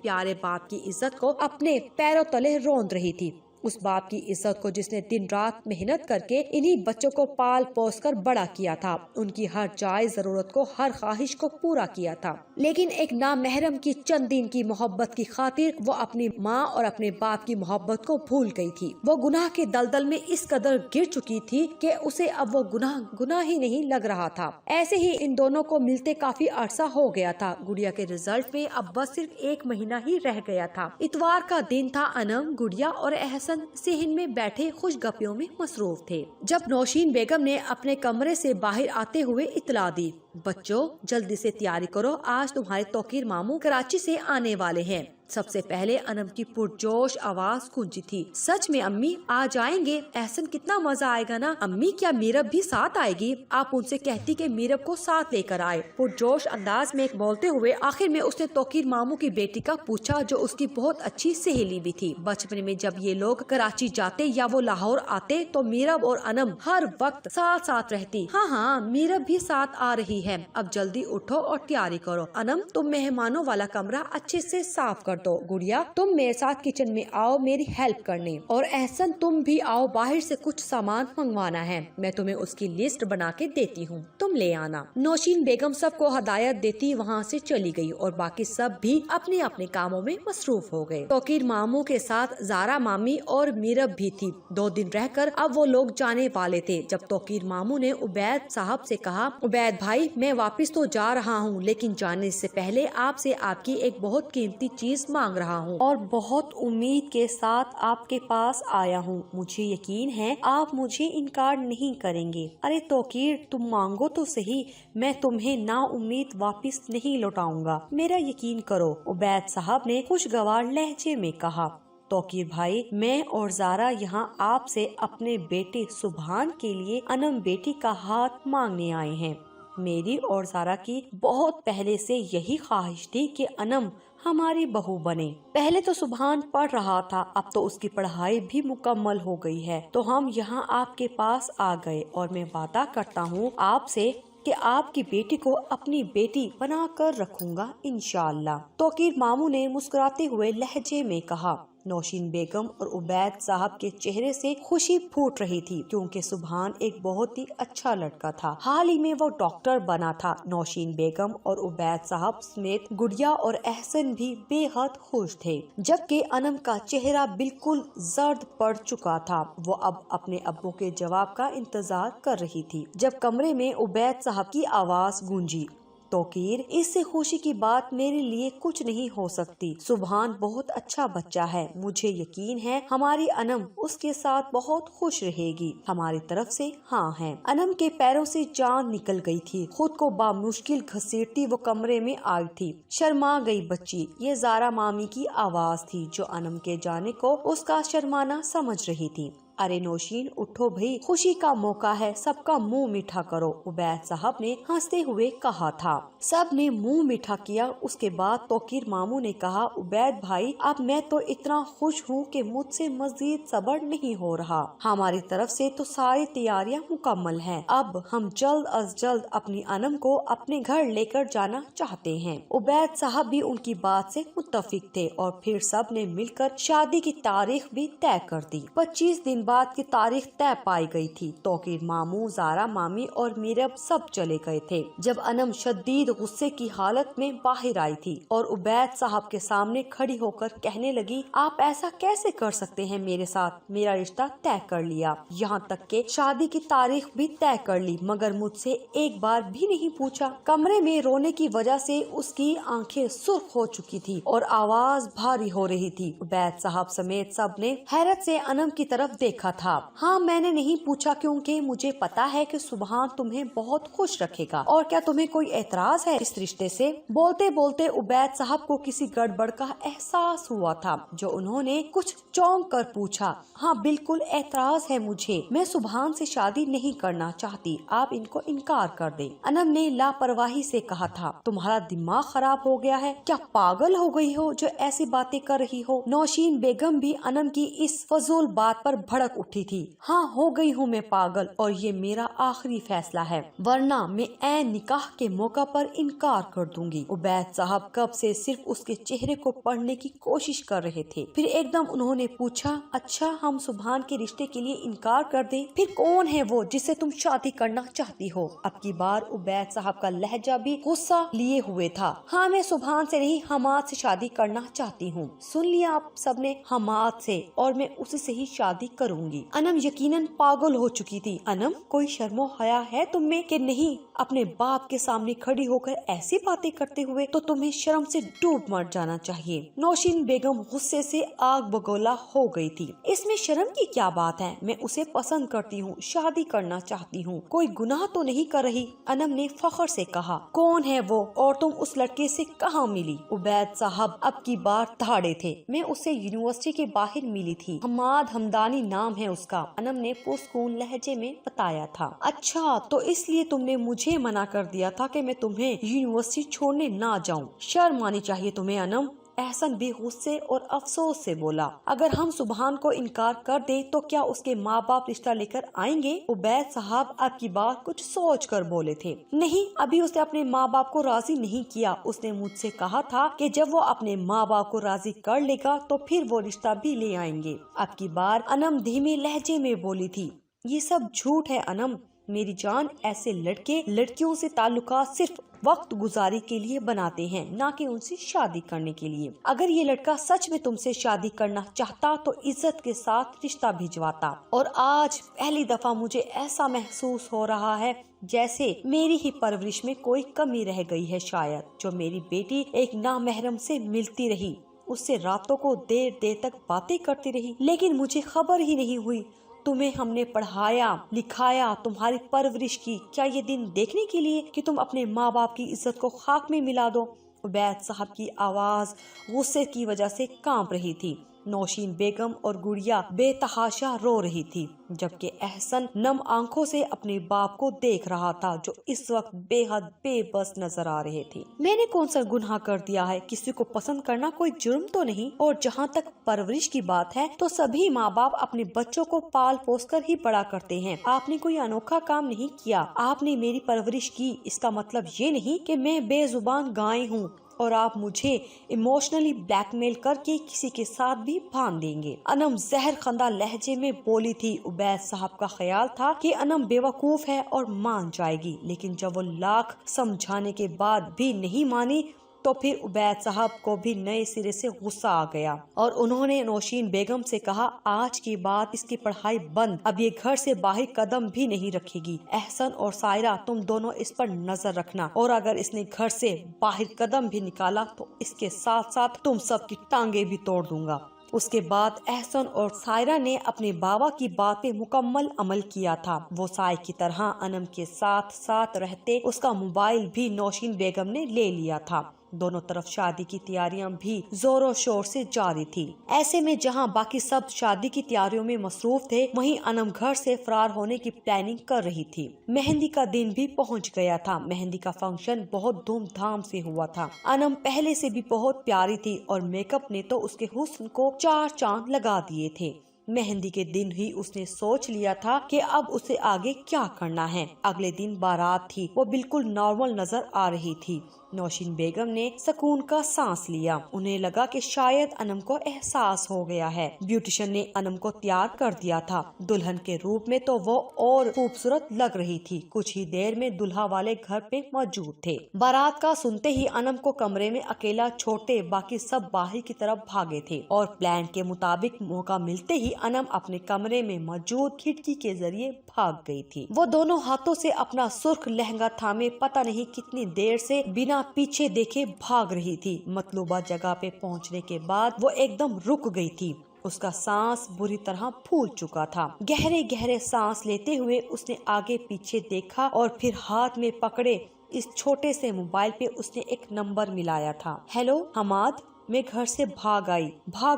प्यारे बाप की इज्जत को अपने पैरों तले रौंद रही थी। उस बाप की इज्जत को जिसने दिन रात मेहनत करके इन्हीं बच्चों को पाल पोस कर बड़ा किया था, उनकी हर जायज जरूरत को, हर ख्वाहिश को पूरा किया था। लेकिन एक नामहरम की चंद दिन की मोहब्बत की खातिर वो अपनी माँ और अपने बाप की मोहब्बत को भूल गई थी। वो गुनाह के दलदल में इस कदर गिर चुकी थी कि उसे अब वो गुनाह ही नहीं लग रहा था। ऐसे ही इन दोनों को मिलते काफी अरसा हो गया था। गुड़िया के रिजल्ट में अब बस सिर्फ 1 महीना ही रह गया था। इतवार का दिन था। अनम, गुड़िया और एहसन सेहन में बैठे खुशगपियों में मसरूफ थे जब नौशीन बेगम ने अपने कमरे से बाहर आते हुए इतला दी। बच्चों, जल्दी से तैयारी करो, आज तुम्हारे तौकीर मामू कराची से आने वाले हैं। सबसे पहले अनम की पुरजोश आवाज गूंजी थी। सच में अम्मी आ जाएंगे? एहसन, कितना मजा आएगा ना। अम्मी, क्या मीरब भी साथ आएगी? आप उनसे कहती कि मीरब को साथ लेकर आए। पुरजोश अंदाज में बोलते हुए आखिर में उसने तौकीर मामू की बेटी का पूछा, जो उसकी बहुत अच्छी सहेली भी थी। बचपन में जब ये लोग कराची जाते या वो लाहौर आते तो मीरब और अनम हर वक्त साथ साथ रहती। हाँ, मीरब भी साथ आ रही है। अब जल्दी उठो और तैयारी करो। अनम, तुम मेहमानों वाला कमरा अच्छे से साफ कर दो। गुड़िया, तुम मेरे साथ किचन में आओ मेरी हेल्प करने। और एहसन, तुम भी आओ, बाहर से कुछ सामान मंगवाना है, मैं तुम्हें उसकी लिस्ट बना के देती हूँ, तुम ले आना। नौशीन बेगम सबको हदायत देती वहाँ से चली गई और बाकी सब भी अपने अपने कामों में मसरूफ हो गए। तौकीर मामू के साथ जारा मामी और मीरब भी थी। 2 दिन रहकर अब वो लोग जाने वाले थे जब तौकीर मामू ने उबैद साहब से कहा, उबैद भाई, मैं वापस तो जा रहा हूँ, लेकिन जाने से पहले आपसे आपकी एक बहुत कीमती चीज मांग रहा हूँ और बहुत उम्मीद के साथ आपके पास आया हूँ। मुझे यकीन है आप मुझे इनकार नहीं करेंगे। अरे तौकीर, तुम मांगो तो सही, मैं तुम्हें ना उम्मीद वापस नहीं लौटाऊंगा, मेरा यकीन करो, उबैद साहब ने खुशगवार लहजे में कहा। तौकीर भाई, मैं और जारा यहाँ आपसे अपने बेटे सुभान के लिए अनम बेटी का हाथ मांगने आए हैं। मेरी और जारा की बहुत पहले से यही ख्वाहिश थी कि अनम हमारी बहू बने। पहले तो सुभान पढ़ रहा था, अब तो उसकी पढ़ाई भी मुकम्मल हो गई है, तो हम यहाँ आपके पास आ गए और मैं वादा करता हूँ आपसे कि आपकी बेटी को अपनी बेटी बना कर रखूंगा इंशाअल्लाह। तौकीर मामू ने मुस्कुराते हुए लहजे में कहा। नौशीन बेगम और उबैद साहब के चेहरे से खुशी फूट रही थी क्योंकि सुभान एक बहुत ही अच्छा लड़का था। हाल ही में वो डॉक्टर बना था। नौशीन बेगम और उबैद साहब समेत गुड़िया और एहसन भी बेहद खुश थे, जबकि अनम का चेहरा बिल्कुल जर्द पड़ चुका था। वो अब अपने अब्बू के जवाब का इंतजार कर रही थी जब कमरे में उबैद साहब की आवाज गूंजी, तोकीर, इससे खुशी की बात मेरे लिए कुछ नहीं हो सकती। सुभान बहुत अच्छा बच्चा है, मुझे यकीन है हमारी अनम उसके साथ बहुत खुश रहेगी। हमारी तरफ से हाँ है। अनम के पैरों से जान निकल गई थी। खुद को बामुश्किल घसीटती वो कमरे में आई थी। शर्मा गई बच्ची। ये ज़ारा मामी की आवाज थी जो अनम के जाने को उसका शर्माना समझ रही थी। अरे नौशीन उठो भाई, खुशी का मौका है, सबका मुंह मीठा करो, उबैद साहब ने हंसते हुए कहा था। सब ने मुंह मीठा किया। उसके बाद तोकीर मामू ने कहा, उबैद भाई अब मैं तो इतना खुश हूँ कि मुझसे मजीद सब्र नहीं हो रहा। हमारी तरफ से तो सारी तैयारियां मुकम्मल हैं। अब हम जल्द अज जल्द अपनी अनम को अपने घर लेकर जाना चाहते हैं। उबैद साहब भी उनकी बात से मुत्तफिक थे और फिर सब ने मिलकर शादी की तारीख भी तय कर दी। 25 दिन बाद की तारीख तय पाई गई थी। तोकीर मामू, ज़ारा मामी और मीरब सब चले गए थे। जब अनम शदीद गुस्से की हालत में बाहर आई थी और उबैद साहब के सामने खड़ी होकर कहने लगी, आप ऐसा कैसे कर सकते हैं मेरे साथ? मेरा रिश्ता तय कर लिया, यहाँ तक के शादी की तारीख भी तय कर ली, मगर मुझसे एक बार भी नहीं पूछा। कमरे में रोने की वजह से उसकी आंखें सुर्ख हो चुकी थी और आवाज भारी हो रही थी। उबैद साहब समेत सब ने हैरत से अनम की तरफ देखा था। हाँ, मैंने नहीं पूछा क्योंकि मुझे पता है कि सुभान तुम्हें बहुत खुश रखेगा। और क्या तुम्हें कोई एतराज है इस रिश्ते से? बोलते बोलते उबैद साहब को किसी गड़बड़ का एहसास हुआ था जो उन्होंने कुछ चौंक कर पूछा। हाँ बिल्कुल एतराज है मुझे, मैं सुभान से शादी नहीं करना चाहती, आप इनको इनकार कर दें। अनम ने लापरवाही से कहा था, तुम्हारा दिमाग खराब हो गया है क्या? पागल हो गई हो जो ऐसी बातें कर रही हो? नौशीन बेगम भी अनम की इस फजूल बात पर भड़क उठी थी। हाँ हो गई हूँ मैं पागल और ये मेरा आखिरी फैसला है, वरना मैं ऐन निकाह के मौका पर इनकार कर दूंगी। उबैद साहब कब से सिर्फ उसके चेहरे को पढ़ने की कोशिश कर रहे थे। फिर एकदम उन्होंने पूछा, अच्छा हम सुभान के रिश्ते के लिए इनकार कर दें? फिर कौन है वो जिससे तुम शादी करना चाहती हो? अब की बार उबैद साहब का लहजा भी गुस्सा लिए हुए था। हाँ मैं सुभान से नहीं हमाद से शादी करना चाहती हूँ। सुन लिया आप सबने, हमाद से, और मैं उसी से ही शादी करूंगी। अनम यकीनन पागल हो चुकी थी। अनम कोई शर्मो हया है तुम में कि नहीं? अपने बाप के सामने खड़ी होकर ऐसी बातें करते हुए तो तुम्हें शर्म से डूब मर जाना चाहिए। नौशीन बेगम गुस्से से आग बगोला हो गई थी। इसमें शर्म की क्या बात है? मैं उसे पसंद करती हूँ, शादी करना चाहती हूँ, कोई गुनाह तो नहीं कर रही। अनम ने फख्र से कहा। कौन है वो और तुम उस लड़के से कहाँ मिली? उबैद साहब अब की बार दहाड़े थे। मैं उसे यूनिवर्सिटी के बाहर मिली थी, हमाद हमदानी नाम है उसका, अनम ने पुरस्कून लहजे में बताया था। अच्छा तो इसलिए तुमने मुझे मना कर दिया था कि मैं तुम्हें यूनिवर्सिटी छोड़ने ना जाऊं। शर्म आनी चाहिए तुम्हें अनम। एहसन भी गुस्से और अफसोस से बोला, अगर हम सुभान को इनकार कर दे तो क्या उसके माँ बाप रिश्ता लेकर आएंगे? उबैद साहब अब की बात कुछ सोच कर बोले थे। नहीं, अभी उसने अपने माँ बाप को राजी नहीं किया। उसने मुझसे कहा था कि जब वो अपने माँ बाप को राजी कर लेगा तो फिर वो रिश्ता भी ले आएंगे। अब की बार अनम धीमे लहजे में बोली थी, ये सब झूठ है अनम मेरी जान, ऐसे लड़के लड़कियों से ताल्लुकात सिर्फ वक्त गुजारी के लिए बनाते हैं, ना कि उनसे शादी करने के लिए। अगर ये लड़का सच में तुमसे शादी करना चाहता तो इज्जत के साथ रिश्ता भिजवाता। और आज पहली दफा मुझे ऐसा महसूस हो रहा है जैसे मेरी ही परवरिश में कोई कमी रह गई है शायद, जो मेरी बेटी एक नामहरम से मिलती रही, उससे रातों को देर देर तक बातें करती रही, लेकिन मुझे खबर ही नहीं हुई। तुम्हें हमने पढ़ाया लिखाया, तुम्हारी परवरिश की, क्या ये दिन देखने के लिए कि तुम अपने माँ बाप की इज्जत को खाक में मिला दो? उबैद साहब की आवाज गुस्से की वजह से कांप रही थी। नौशीन बेगम और गुड़िया बेतहाशा रो रही थी, जबकि एहसन नम आंखों से अपने बाप को देख रहा था जो इस वक्त बेहद बेबस नजर आ रहे थे। मैंने कौन सा गुनाह कर दिया है? किसी को पसंद करना कोई जुर्म तो नहीं। और जहाँ तक परवरिश की बात है तो सभी माँ बाप अपने बच्चों को पाल पोस कर ही बड़ा करते हैं। आपने कोई अनोखा काम नहीं किया, आपने मेरी परवरिश की। इसका मतलब ये नहीं कि मैं बेजुबान गाय हूँ। اور آپ مجھے ایموشنلی بلیک میل کر کے کسی کے ساتھ بھی باندھ دیں گے۔ انم زہر خندہ لہجے میں بولی تھی۔ عبید صاحب کا خیال تھا کہ انم بیوقوف ہے اور مان جائے گی، لیکن جب وہ لاکھ سمجھانے کے بعد بھی نہیں مانی تو پھر عبید صاحب کو بھی نئے سرے سے غصہ آ گیا اور انہوں نے نوشین بیگم سے کہا، آج کی بات اس کی پڑھائی بند، اب یہ گھر سے باہر قدم بھی نہیں رکھے گی۔ احسن اور سائرہ تم دونوں اس پر نظر رکھنا، اور اگر اس نے گھر سے باہر قدم بھی نکالا تو اس کے ساتھ ساتھ تم سب کی ٹانگیں بھی توڑ دوں گا۔ اس کے بعد احسن اور سائرہ نے اپنے بابا کی بات پہ مکمل عمل کیا تھا۔ وہ سائے کی طرح انم کے ساتھ ساتھ رہتے، اس کا موبائل بھی نوشین بیگم نے لے لیا تھا۔ دونوں طرف شادی کی تیاریاں بھی زور و شور سے جاری تھی۔ ایسے میں جہاں باقی سب شادی کی تیاریوں میں مصروف تھے، وہیں انم گھر سے فرار ہونے کی پلاننگ کر رہی تھی۔ مہندی کا دن بھی پہنچ گیا تھا۔ مہندی کا فنکشن بہت دھوم دھام سے ہوا تھا۔ انم پہلے سے بھی بہت پیاری تھی اور میک اپ نے تو اس کے حسن کو 4 چاند لگا دیے تھے۔ مہندی کے دن ہی اس نے سوچ لیا تھا کہ اب اسے آگے کیا کرنا ہے۔ اگلے دن بارات تھی۔ وہ بالکل نارمل نظر آ رہی تھی۔ نوشین بیگم نے سکون کا سانس لیا۔ انہیں لگا کہ شاید انم کو احساس ہو گیا ہے۔ بیوٹیشن نے انم کو تیار کر دیا تھا۔ دلہن کے روپ میں تو وہ اور خوبصورت لگ رہی تھی۔ کچھ ہی دیر میں دلہا والے گھر پہ موجود تھے۔ بارات کا سنتے ہی انم کو کمرے میں اکیلا چھوڑتے باقی سب باہر کی طرف بھاگے تھے اور پلان کے مطابق موقع ملتے ہی انم اپنے کمرے میں موجود کھڑکی کے ذریعے بھاگ گئی تھی۔ وہ دونوں ہاتھوں سے اپنا سرخ لہنگا تھامے پتہ نہیں کتنی دیر سے بنا پیچھے دیکھے بھاگ رہی تھی۔ مطلوبہ جگہ پہ پہنچنے کے بعد وہ ایک دم رک گئی تھی۔ اس کا سانس بری طرح پھول چکا تھا۔ گہرے گہرے سانس لیتے ہوئے اس نے آگے پیچھے دیکھا اور پھر ہاتھ میں پکڑے اس چھوٹے سے موبائل پہ اس نے ایک نمبر ملایا تھا۔ ہیلو حماد، میں گھر سے بھاگ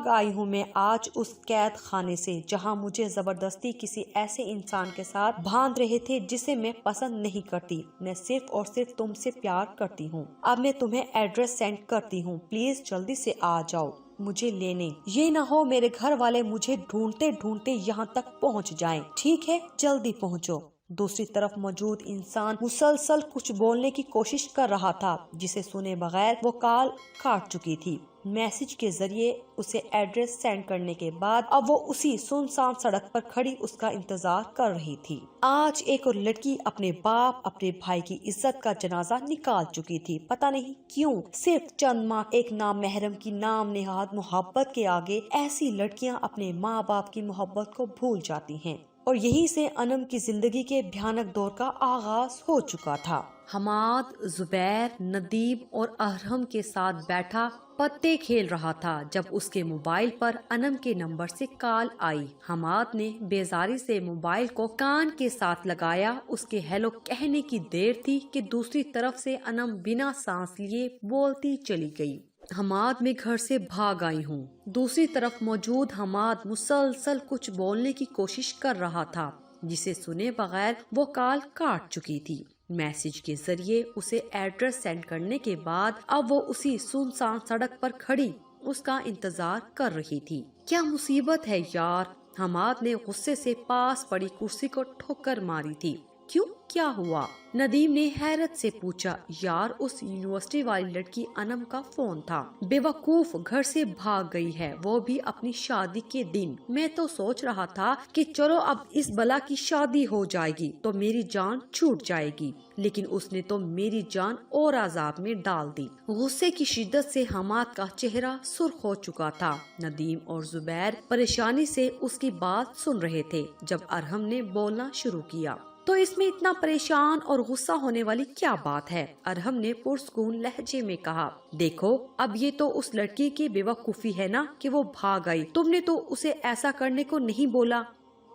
آئی ہوں میں آج اس قید خانے سے جہاں مجھے زبردستی کسی ایسے انسان کے ساتھ باندھ رہے تھے جسے میں پسند نہیں کرتی۔ میں صرف اور صرف تم سے پیار کرتی ہوں۔ اب میں تمہیں ایڈریس سینڈ کرتی ہوں، پلیز جلدی سے آ جاؤ مجھے لینے۔ یہ نہ ہو میرے گھر والے مجھے ڈھونڈتے ڈھونڈتے یہاں تک پہنچ جائیں۔ ٹھیک ہے، جلدی پہنچو۔ دوسری طرف موجود انسان مسلسل کچھ بولنے کی کوشش کر رہا تھا، جسے سنے بغیر وہ کال کاٹ چکی تھی۔ میسج کے ذریعے اسے ایڈریس سینڈ کرنے کے بعد اب وہ اسی سنسان سڑک پر کھڑی اس کا انتظار کر رہی تھی۔ آج ایک اور لڑکی اپنے باپ، اپنے بھائی کی عزت کا جنازہ نکال چکی تھی۔ پتہ نہیں کیوں صرف چند ماہ ایک نام محرم کی نام نہاد محبت کے آگے ایسی لڑکیاں اپنے ماں باپ کی محبت کو بھول جاتی ہیں، اور یہیں سے انم کی زندگی کے بھیانک دور کا آغاز ہو چکا تھا۔ حماد زبیر، ندیم اور ارحم کے ساتھ بیٹھا پتے کھیل رہا تھا جب اس کے موبائل پر انم کے نمبر سے کال آئی۔ حماد نے بیزاری سے موبائل کو کان کے ساتھ لگایا۔ اس کے ہیلو کہنے کی دیر تھی کہ دوسری طرف سے انم بنا سانس لیے بولتی چلی گئی، حماد میں گھر سے بھاگ آئی ہوں۔ دوسری طرف موجود حماد مسلسل کچھ بولنے کی کوشش کر رہا تھا، جسے سنے بغیر وہ کال کاٹ چکی تھی۔ میسج کے ذریعے اسے ایڈریس سینڈ کرنے کے بعد اب وہ اسی سنسان سڑک پر کھڑی اس کا انتظار کر رہی تھی۔ کیا مصیبت ہے یار، حماد نے غصے سے پاس پڑی کرسی کو ٹھوکر ماری تھی۔ کیوں، کیا ہوا؟ ندیم نے حیرت سے پوچھا۔ یار، اس یونیورسٹی والی لڑکی انم کا فون تھا، بے وقوف گھر سے بھاگ گئی ہے، وہ بھی اپنی شادی کے دن۔ میں تو سوچ رہا تھا کہ چلو اب اس بلا کی شادی ہو جائے گی تو میری جان چھوٹ جائے گی، لیکن اس نے تو میری جان اور عذاب میں ڈال دی۔ غصے کی شدت سے حماد کا چہرہ سرخ ہو چکا تھا۔ ندیم اور زبیر پریشانی سے اس کی بات سن رہے تھے جب ارحم نے بولنا شروع کیا۔ تو اس میں اتنا پریشان اور غصہ ہونے والی کیا بات ہے؟ ارحم نے پرسکون لہجے میں کہا۔ دیکھو، اب یہ تو اس لڑکی کی بے وقوفی ہے نا کہ وہ بھاگ گئی، تم نے تو اسے ایسا کرنے کو نہیں بولا۔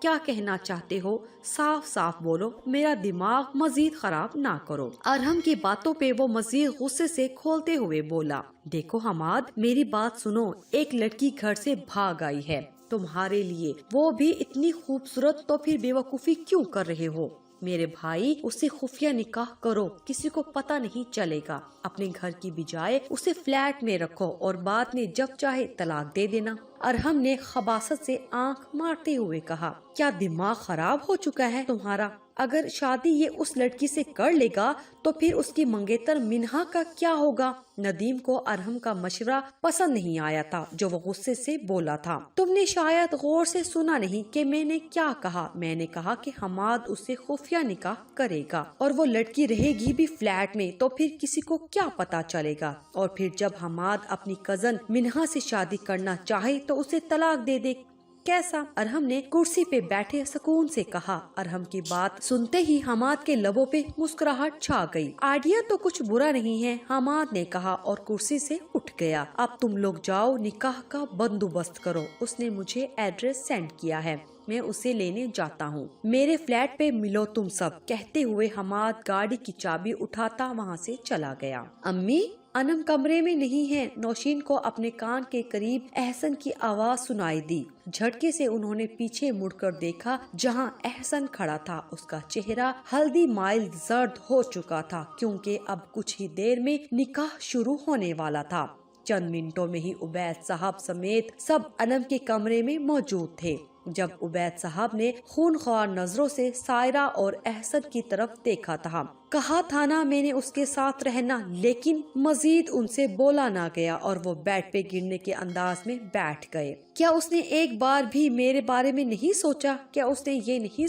کیا کہنا چاہتے ہو؟ صاف صاف بولو، میرا دماغ مزید خراب نہ کرو۔ ارحم کی باتوں پہ وہ مزید غصے سے کھولتے ہوئے بولا۔ دیکھو حماد، میری بات سنو، ایک لڑکی گھر سے بھاگ آئی ہے تمہارے لیے، وہ بھی اتنی خوبصورت، تو پھر بے وقوفی کیوں کر رہے ہو؟ میرے بھائی، اسے خفیہ نکاح کرو، کسی کو پتہ نہیں چلے گا۔ اپنے گھر کی بجائے اسے فلیٹ میں رکھو اور بعد میں جب چاہے طلاق دے دینا۔ ارحم نے خباثت سے آنکھ مارتے ہوئے کہا، کیا دماغ خراب ہو چکا ہے تمہارا؟ اگر شادی یہ اس لڑکی سے کر لے گا تو پھر اس کی منگیتر منہا کا کیا ہوگا؟ ندیم کو ارحم کا مشورہ پسند نہیں آیا تھا جو وہ غصے سے بولا تھا، تم نے شاید غور سے سنا نہیں کہ میں نے کیا کہا۔ میں نے کہا کہ حماد اس سے خفیہ نکاح کرے گا اور وہ لڑکی رہے گی بھی فلیٹ میں، تو پھر کسی کو کیا پتا چلے گا، اور پھر جب حماد اپنی کزن منہا سے شادی کرنا چاہے تو اسے طلاق دے دے۔ کیسا؟ ارحم نے کرسی پہ بیٹھے سکون سے کہا۔ ارحم کی بات سنتے ہی حماد کے لبوں پہ مسکراہٹ چھا گئی۔ آئیڈیا تو کچھ برا نہیں ہے، حماد نے کہا اور کرسی سے اٹھ گیا۔ اب تم لوگ جاؤ، نکاح کا بندوبست کرو، اس نے مجھے ایڈریس سینڈ کیا ہے، میں اسے لینے جاتا ہوں، میرے فلیٹ پہ ملو تم سب، کہتے ہوئے حماد گاڑی کی چابی اٹھاتا وہاں سے چلا گیا۔ امی، انم کمرے میں نہیں ہے، نوشین کو اپنے کان کے قریب احسن کی آواز سنائی دی۔ جھٹکے سے انہوں نے پیچھے مڑ کر دیکھا جہاں احسن کھڑا تھا۔ اس کا چہرہ ہلدی مائل زرد ہو چکا تھا کیونکہ اب کچھ ہی دیر میں نکاح شروع ہونے والا تھا۔ چند منٹوں میں ہی عبید صاحب سمیت سب انم کے کمرے میں موجود تھے۔ جب عبید صاحب نے خونخوار نظروں سے سائرہ اور احسن کی طرف دیکھا تھا، کہا تھا نا میں نے اس کے ساتھ رہنا، لیکن مزید ان سے بولا نہ گیا اور وہ بیڈ پہ گرنے کے انداز میں بیٹھ گئے۔ کیا اس نے ایک بار بھی میرے بارے میں نہیں سوچا؟ کیا اس نے یہ نہیں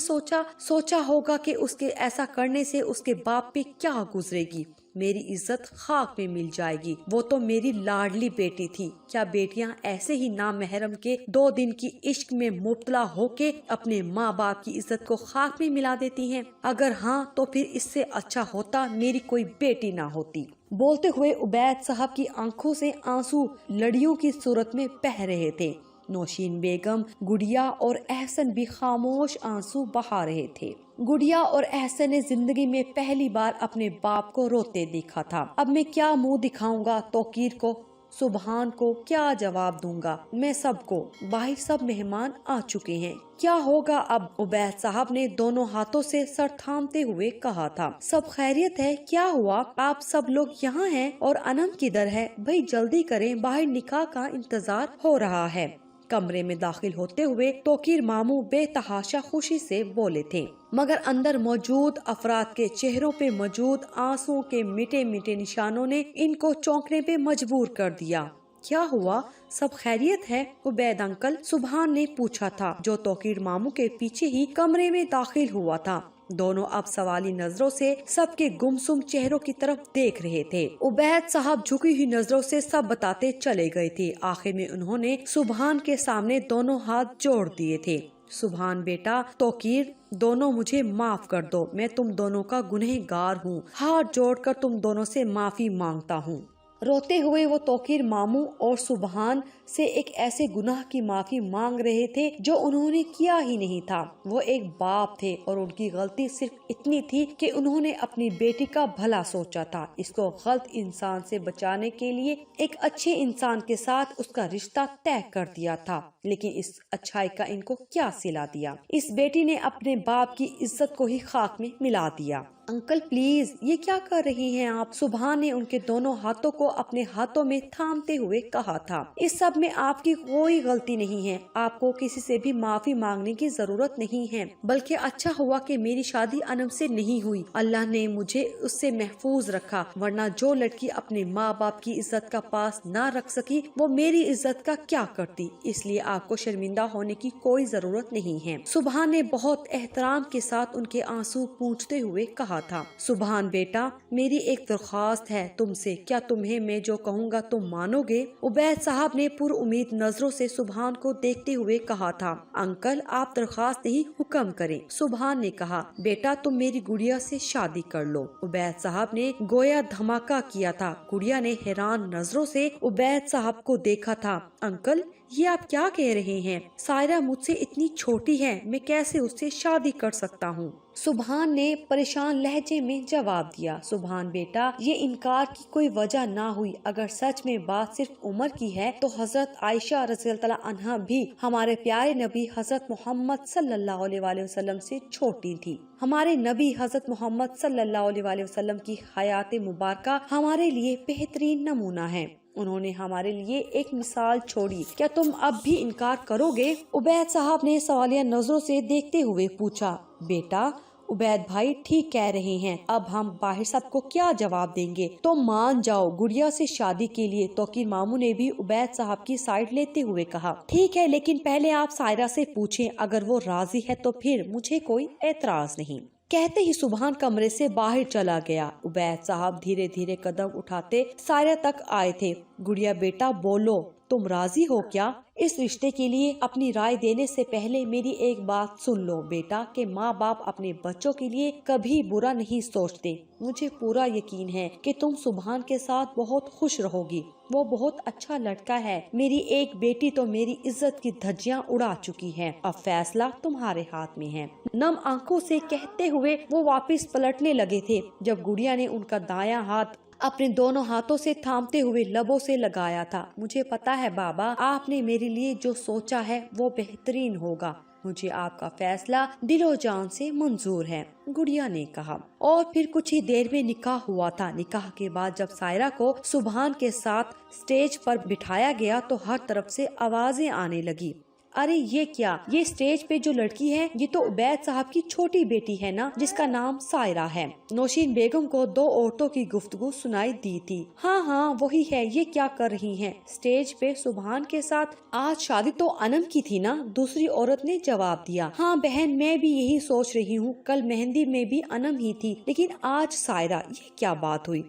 سوچا ہوگا کہ اس کے ایسا کرنے سے اس کے باپ پہ کیا گزرے گی؟ میری عزت خاک میں مل جائے گی، وہ تو میری لاڈلی بیٹی تھی۔ کیا بیٹیاں ایسے ہی نامحرم کے 2 دن کی عشق میں مبتلا ہو کے اپنے ماں باپ کی عزت کو خاک میں ملا دیتی ہیں؟ اگر ہاں تو پھر اس سے اچھا ہوتا میری کوئی بیٹی نہ ہوتی۔ بولتے ہوئے عبید صاحب کی آنکھوں سے آنسو لڑیوں کی صورت میں بہہ رہے تھے۔ نوشین بیگم، گڑیا اور احسن بھی خاموش آنسو بہا رہے تھے۔ گڑیا اور احسن نے زندگی میں پہلی بار اپنے باپ کو روتے دیکھا تھا۔ اب میں کیا منہ دکھاؤں گا توقیر کو، سبحان کو کیا جواب دوں گا میں سب کو؟ باہر سب مہمان آ چکے ہیں، کیا ہوگا اب؟ عبید صاحب نے دونوں ہاتھوں سے سر تھامتے ہوئے کہا تھا۔ سب خیریت ہے؟ کیا ہوا؟ آپ سب لوگ یہاں ہیں اور انم کدھر ہے؟ بھائی جلدی کریں، باہر نکاح کا انتظار ہو رہا ہے۔ کمرے میں داخل ہوتے ہوئے توقیر ماموں بے تحاشا خوشی سے بولے تھے، مگر اندر موجود افراد کے چہروں پہ موجود آنسوؤں کے میٹھے میٹھے نشانوں نے ان کو چونکنے پہ مجبور کر دیا۔ کیا ہوا؟ سب خیریت ہے؟ عبید انکل، سبحان نے پوچھا تھا جو توقیر ماموں کے پیچھے ہی کمرے میں داخل ہوا تھا۔ دونوں اب سوالی نظروں سے سب کے گمسم چہروں کی طرف دیکھ رہے تھے۔ عبید صاحب جھکی ہوئی نظروں سے سب بتاتے چلے گئے تھے۔ آخر میں انہوں نے سبحان کے سامنے دونوں ہاتھ جوڑ دیے تھے۔ سبحان بیٹا، توقیر، دونوں مجھے معاف کر دو، میں تم دونوں کا گنہگار ہوں، ہاتھ جوڑ کر تم دونوں سے معافی مانگتا ہوں۔ روتے ہوئے وہ توقیر ماموں اور سبحان سے ایک ایسے گناہ کی معافی مانگ رہے تھے جو انہوں نے کیا ہی نہیں تھا۔ وہ ایک باپ تھے اور ان کی غلطی صرف اتنی تھی کہ انہوں نے اپنی بیٹی کا بھلا سوچا تھا، اس کو غلط انسان سے بچانے کے لیے ایک اچھے انسان کے ساتھ اس کا رشتہ طے کر دیا تھا، لیکن اس اچھائی کا ان کو کیا صلہ دیا؟ اس بیٹی نے اپنے باپ کی عزت کو ہی خاک میں ملا دیا۔ انکل پلیز، یہ کیا کر رہی ہیں آپ؟ سبحان نے ان کے دونوں ہاتھوں کو اپنے ہاتھوں میں تھامتے ہوئے کہا تھا۔ اس سب میں آپ کی کوئی غلطی نہیں ہے، آپ کو کسی سے بھی معافی مانگنے کی ضرورت نہیں ہے، بلکہ اچھا ہوا کہ میری شادی انم سے نہیں ہوئی، اللہ نے مجھے اس سے محفوظ رکھا، ورنہ جو لڑکی اپنے ماں باپ کی عزت کا پاس نہ رکھ سکی وہ میری عزت کا کیا کرتی، اس لیے آپ کو شرمندہ ہونے کی کوئی ضرورت نہیں ہے۔ سبحان نے بہت احترام کے ساتھ ان کے آنسو پوچھتے ہوئے کہا تھا۔ سبحان بیٹا، میری ایک درخواست ہے تم سے، کیا تمہیں میں جو کہوں گا تم مانو گے؟ عبید صاحب نے پر امید نظروں سے سبحان کو دیکھتے ہوئے کہا تھا۔ انکل، آپ درخواست نہیں حکم کریں۔ سبحان نے کہا، بیٹا تم میری گڑیا سے شادی کر لو۔ عبید صاحب نے گویا دھماکہ کیا تھا۔ گڑیا نے حیران نظروں سے عبید صاحب کو دیکھا تھا۔ انکل، یہ آپ کیا کہہ رہے ہیں؟ سائرہ مجھ سے اتنی چھوٹی ہے، میں کیسے اس سے شادی کر سکتا ہوں؟ سبحان نے پریشان لہجے میں جواب دیا۔ سبحان بیٹا، یہ انکار کی کوئی وجہ نہ ہوئی، اگر سچ میں بات صرف عمر کی ہے تو حضرت عائشہ رضی اللہ عنہا بھی ہمارے پیارے نبی حضرت محمد صلی اللہ علیہ وآلہ وسلم سے چھوٹی تھی۔ ہمارے نبی حضرت محمد صلی اللہ علیہ وآلہ وسلم کی حیات مبارکہ ہمارے لیے بہترین نمونہ ہے۔ انہوں نے ہمارے لیے ایک مثال چھوڑی، کیا تم اب بھی انکار کرو گے؟ عبید صاحب نے سوالیہ نظروں سے دیکھتے ہوئے پوچھا۔ بیٹا، عبید بھائی ٹھیک کہہ رہے ہیں، اب ہم باہر سب کو کیا جواب دیں گے؟ تم مان جاؤ گڑیا سے شادی کے لیے۔ توقیر ماموں نے بھی عبید صاحب کی سائیڈ لیتے ہوئے کہا۔ ٹھیک ہے، لیکن پہلے آپ سائرہ سے پوچھیں، اگر وہ راضی ہے تو پھر مجھے کوئی اعتراض نہیں۔ کہتے ہی سبحان کمرے سے باہر چلا گیا۔ عبید صاحب دھیرے دھیرے قدم اٹھاتے سائرہ تک آئے تھے۔ گڑیا بیٹا بولو، تم راضی ہو کیا؟ اس رشتے کے لیے اپنی رائے دینے سے پہلے میری ایک بات سن لو بیٹا، کہ ماں باپ اپنے بچوں کے لیے کبھی برا نہیں سوچتے۔ مجھے پورا یقین ہے کہ تم سبحان کے ساتھ بہت خوش رہو گی، وہ بہت اچھا لڑکا ہے۔ میری ایک بیٹی تو میری عزت کی دھجیاں اڑا چکی ہے، اب فیصلہ تمہارے ہاتھ میں ہے۔ نم آنکھوں سے کہتے ہوئے وہ واپس پلٹنے لگے تھے جب گڑیا نے ان کا دایاں ہاتھ اپنے دونوں ہاتھوں سے تھامتے ہوئے لبوں سے لگایا تھا۔ مجھے پتا ہے بابا، آپ نے میرے لیے جو سوچا ہے وہ بہترین ہوگا، مجھے آپ کا فیصلہ دل و جان سے منظور ہے، گڑیا نے کہا۔ اور پھر کچھ ہی دیر میں نکاح ہوا تھا۔ نکاح کے بعد جب سائرہ کو سبحان کے ساتھ سٹیج پر بٹھایا گیا تو ہر طرف سے آوازیں آنے لگی، ارے یہ کیا، یہ سٹیج پہ جو لڑکی ہے یہ تو عبید صاحب کی چھوٹی بیٹی ہے نا، جس کا نام سائرہ ہے۔ نوشین بیگم کو دو عورتوں کی گفتگو سنائی دی تھی۔ ہاں وہی ہے، یہ کیا کر رہی ہیں سٹیج پہ سبحان کے ساتھ؟ آج شادی تو انم کی تھی نا، دوسری عورت نے جواب دیا۔ ہاں بہن، میں بھی یہی سوچ رہی ہوں، کل مہندی میں بھی انم ہی تھی، لیکن آج سائرہ، یہ کیا بات ہوئی؟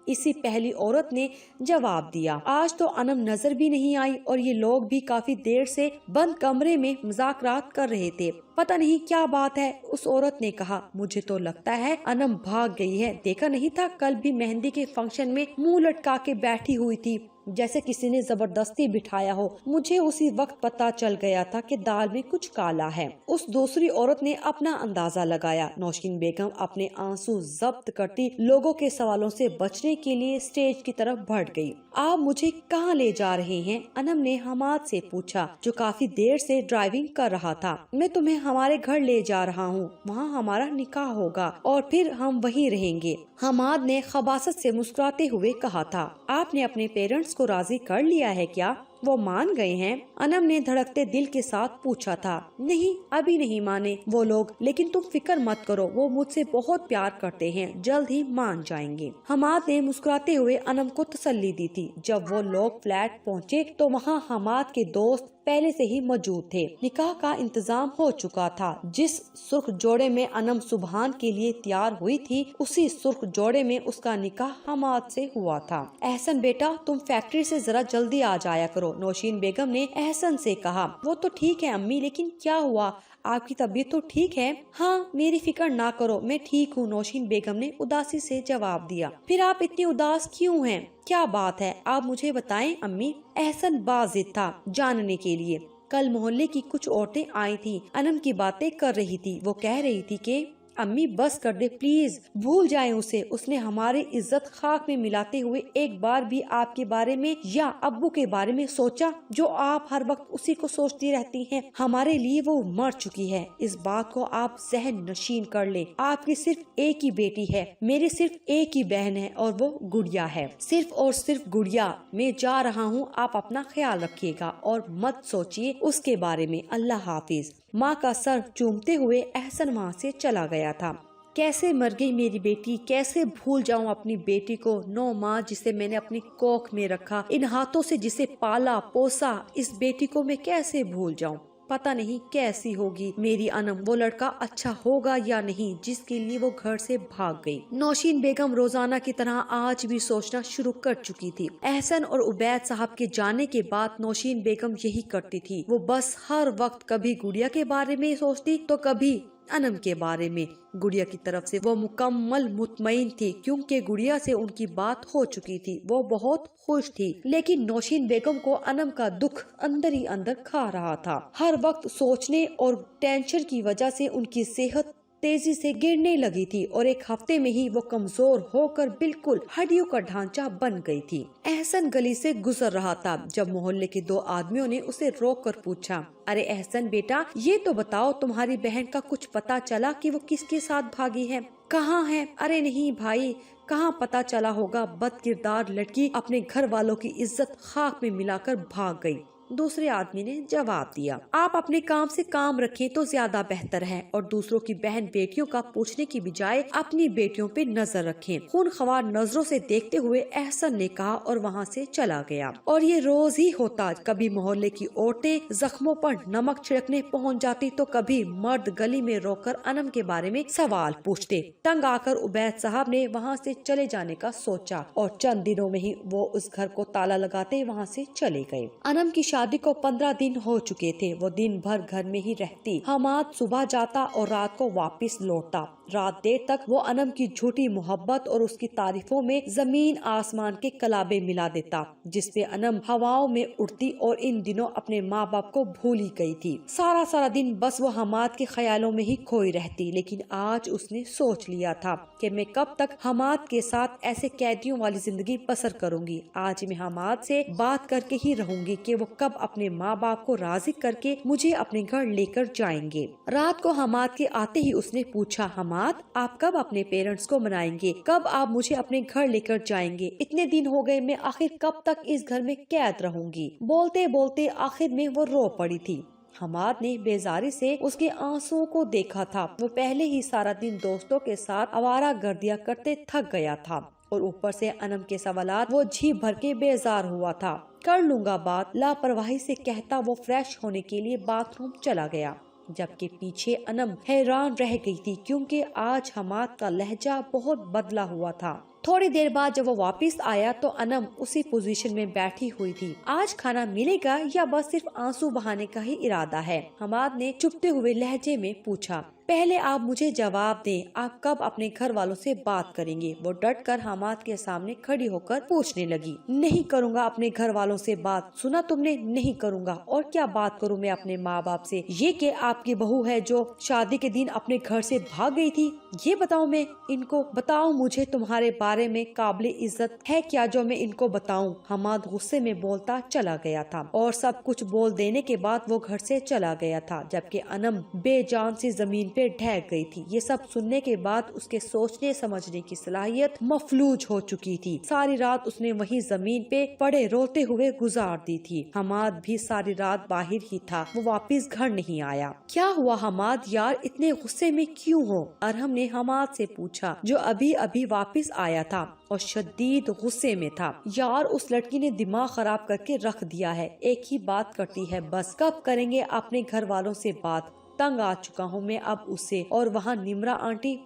اسی پہلی عورت نے جواب دیا۔ آج تو انم نظر بھی نہیں آئی، اور یہ لوگ بھی کافی دیر سے بند کمرے میں مذاکرات کر رہے تھے، پتہ نہیں کیا بات ہے۔ اس عورت نے کہا، مجھے تو لگتا ہے انم بھاگ گئی ہے، دیکھا نہیں تھا کل بھی مہندی کے فنکشن میں منہ لٹکا کے بیٹھی ہوئی تھی، جیسے کسی نے زبردستی بٹھایا ہو۔ مجھے اسی وقت پتا چل گیا تھا کہ دال میں کچھ کالا ہے۔ اس دوسری عورت نے اپنا اندازہ لگایا۔ نوشین بیگم اپنے آنسو ضبط کرتی لوگوں کے سوالوں سے بچنے کے لیے سٹیج کی طرف بڑھ گئی۔ آپ مجھے کہاں لے جا رہے ہیں؟ انم نے حماد سے پوچھا، جو کافی دیر سے ڈرائیونگ کر رہا تھا۔ میں تمہیں ہمارے گھر لے جا رہا ہوں، وہاں ہمارا نکاح ہوگا اور پھر ہم وہیں رہیں گے، حماد نے خباثت سے مسکراتے ہوئے کہا تھا۔ آپ نے اپنے پیرنٹس کو راضی کر لیا ہے کیا؟ وہ مان گئے ہیں؟ انم نے دھڑکتے دل کے ساتھ پوچھا تھا۔ نہیں، ابھی نہیں مانے وہ لوگ، لیکن تم فکر مت کرو، وہ مجھ سے بہت پیار کرتے ہیں، جلد ہی مان جائیں گے، حماد نے مسکراتے ہوئے انم کو تسلی دی تھی۔ جب وہ لوگ فلیٹ پہنچے تو وہاں حماد کے دوست پہلے سے ہی موجود تھے۔ نکاح کا انتظام ہو چکا تھا۔ جس سرخ جوڑے میں انم سبحان کے لیے تیار ہوئی تھی، اسی سرخ جوڑے میں اس کا نکاح حماد سے ہوا تھا۔ احسن بیٹا، تم فیکٹری سے ذرا جلدی آ جایا کرو، نوشین بیگم نے احسن سے کہا۔ وہ تو ٹھیک ہے امی، لیکن کیا ہوا؟ آپ کی طبیعت تو ٹھیک ہے؟ ہاں، میری فکر نہ کرو، میں ٹھیک ہوں، نوشین بیگم نے اداسی سے جواب دیا۔ پھر آپ اتنی اداس کیوں ہیں؟ کیا بات ہے، آپ مجھے بتائیں امی۔ احسن باضد تھا جاننے کے لیے۔ کل محلے کی کچھ عورتیں آئی تھی، انم کی باتیں کر رہی تھی، وہ کہہ رہی تھی کہ امی بس کر دے پلیز، بھول جائیں اسے، اس نے ہماری عزت خاک میں ملاتے ہوئے ایک بار بھی آپ کے بارے میں یا ابو کے بارے میں سوچا، جو آپ ہر وقت اسی کو سوچتی رہتی ہیں۔ ہمارے لیے وہ مر چکی ہے، اس بات کو آپ ذہن نشین کر لیں۔ آپ کی صرف ایک ہی بیٹی ہے، میری صرف ایک ہی بہن ہے، اور وہ گڑیا ہے، صرف اور صرف گڑیا۔ میں جا رہا ہوں، آپ اپنا خیال رکھیے گا اور مت سوچیے اس کے بارے میں، اللہ حافظ۔ ماں کا سر چومتے ہوئے احسن وہاں سے چلا گیا تھا۔ کیسے مر گئی میری بیٹی، کیسے بھول جاؤں اپنی بیٹی کو، 9 ماہ جسے میں نے اپنی کوکھ میں رکھا، ان ہاتھوں سے جسے پالا پوسا، اس بیٹی کو میں کیسے بھول جاؤں؟ پتہ نہیں کیسی ہوگی میری انم، وہ لڑکا اچھا ہوگا یا نہیں جس کے لیے وہ گھر سے بھاگ گئی۔ نوشین بیگم روزانہ کی طرح آج بھی سوچنا شروع کر چکی تھی۔ احسن اور عبید صاحب کے جانے کے بعد نوشین بیگم یہی کرتی تھی، وہ بس ہر وقت کبھی گڑیا کے بارے میں سوچتی تو کبھی انم کے بارے میں۔ گڑیا کی طرف سے وہ مکمل مطمئن تھی، کیونکہ گڑیا سے ان کی بات ہو چکی تھی، وہ بہت خوش تھی۔ لیکن نوشین بیگم کو انم کا دکھ اندر ہی اندر کھا رہا تھا۔ ہر وقت سوچنے اور ٹینشن کی وجہ سے ان کی صحت تیزی سے گرنے لگی تھی، اور ایک ہفتے میں ہی وہ کمزور ہو کر بالکل ہڈیوں کا ڈھانچہ بن گئی تھی۔ احسن گلی سے گزر رہا تھا جب محلے کے 2 آدمیوں نے اسے روک کر پوچھا، ارے احسن بیٹا، یہ تو بتاؤ تمہاری بہن کا کچھ پتا چلا کہ وہ کس کے ساتھ بھاگی ہے؟ کہاں ہے؟ ارے نہیں بھائی، कहाँ पता चला होगा बद किरदार लड़की अपने घर वालों की इज्जत खाक में मिलाकर भाग गई। दूसरे आदमी ने जवाब दिया, आप अपने काम से काम रखें तो ज्यादा बेहतर है और दूसरों की बहन बेटियों का पूछने की बजाय अपनी बेटियों पे नजर रखें। खूनख्वार नजरों से देखते हुए एहसन ने कहा और वहाँ से चला गया। और ये रोज ही होता, कभी मोहल्ले की औरतें जख्मों पर नमक छिड़कने पहुँच जाती तो कभी मर्द गली में रोककर अनम के बारे में सवाल पूछते। तंग आकर उबैद साहब ने वहाँ से चले जाने का सोचा और चंद दिनों में ही वो उस घर को ताला लगाते वहाँ से चले गए। अनम की शादी को 15 दिन हो चुके थे। वो दिन भर घर में ही रहती। हमाद सुबह जाता और रात को वापस लौटता। रात देर तक वो अनम की झूठी मोहब्बत और उसकी तारीफों में जमीन आसमान के कलाबे मिला देता, जिसपे अनम हवाओं में उड़ती और इन दिनों अपने माँ बाप को भूल ही गई थी। सारा सारा दिन बस वो हमाद के ख्यालों में ही खोई रहती। लेकिन आज उसने सोच लिया था कि मैं कब तक हमाद के साथ ऐसे कैदियों वाली जिंदगी बसर करूंगी। आज मैं हमाद से बात करके ही रहूंगी कि वो कब अपने माँ बाप को राजी करके मुझे अपने घर लेकर जाएंगे। रात को हमाद के आते ही उसने पूछा, हमाद आप कब अपने पेरेंट्स को मनाएंगे? कब आप मुझे अपने घर लेकर जाएंगे? इतने दिन हो गए, मैं आखिर कब तक इस घर में कैद रहूंगी? बोलते बोलते आखिर में वो रो पड़ी थी। हमाद ने बेजारी से उसके आंसुओं को देखा था। वो पहले ही सारा दिन दोस्तों के साथ आवारा गर्दियां करते थक गया था और ऊपर से अनम के सवालात वो जी भर के बेजार हुआ था। कर लूंगा बात, लापरवाही से कहता वो फ्रेश होने के लिए बाथरूम चला गया, जबकि पीछे अनम हैरान रह गई थी क्योंकि आज हमाद का लहजा बहुत बदला हुआ था। थोड़ी देर बाद जब वो वापस आया तो अनम उसी पोजीशन में बैठी हुई थी। आज खाना मिलेगा या बस सिर्फ आंसू बहाने का ही इरादा है? हमाद ने चुपते हुए लहजे में पूछा। पहले आप मुझे जवाब दें, आप कब अपने घर वालों से बात करेंगे? वो डट कर हमाद के सामने खड़ी होकर पूछने लगी। नहीं करूँगा अपने घर वालों से बात, सुना तुमने? नहीं करूँगा। और क्या बात करूँ मैं अपने माँ बाप से? ये कि आपकी बहू है जो शादी के दिन अपने घर से भाग गई थी, ये बताऊँ मैं इनको? बताओ मुझे तुम्हारे बारे में काबिल इज्जत है क्या जो मैं इनको बताऊं? हमाद गुस्से में बोलता चला गया था और सब कुछ बोल देने के बाद वो घर से चला गया था, जबकि अनम बेजान सी जमीन पे ढह गई थी। ये सब सुनने के बाद उसके सोचने समझने की सलाहियत मफलूज हो चुकी थी। सारी रात उसने वहीं जमीन पे पड़े रोते हुए गुजार दी थी। हमाद भी सारी रात बाहर ही था, वो वापस घर नहीं आया। क्या हुआ हमाद यार, इतने गुस्से में क्यों हो? अरहम ने हमाद से पूछा, जो अभी अभी वापस आया था और शदीद गुस्से में था। यार उस लड़की ने दिमाग खराब करके रख दिया है, एक ही बात करती है बस। कब करेंगे अपने घर वालों से बात? तंग आ चुका हूँ मैं अब उससे। और वहाँ निमरा आंटी,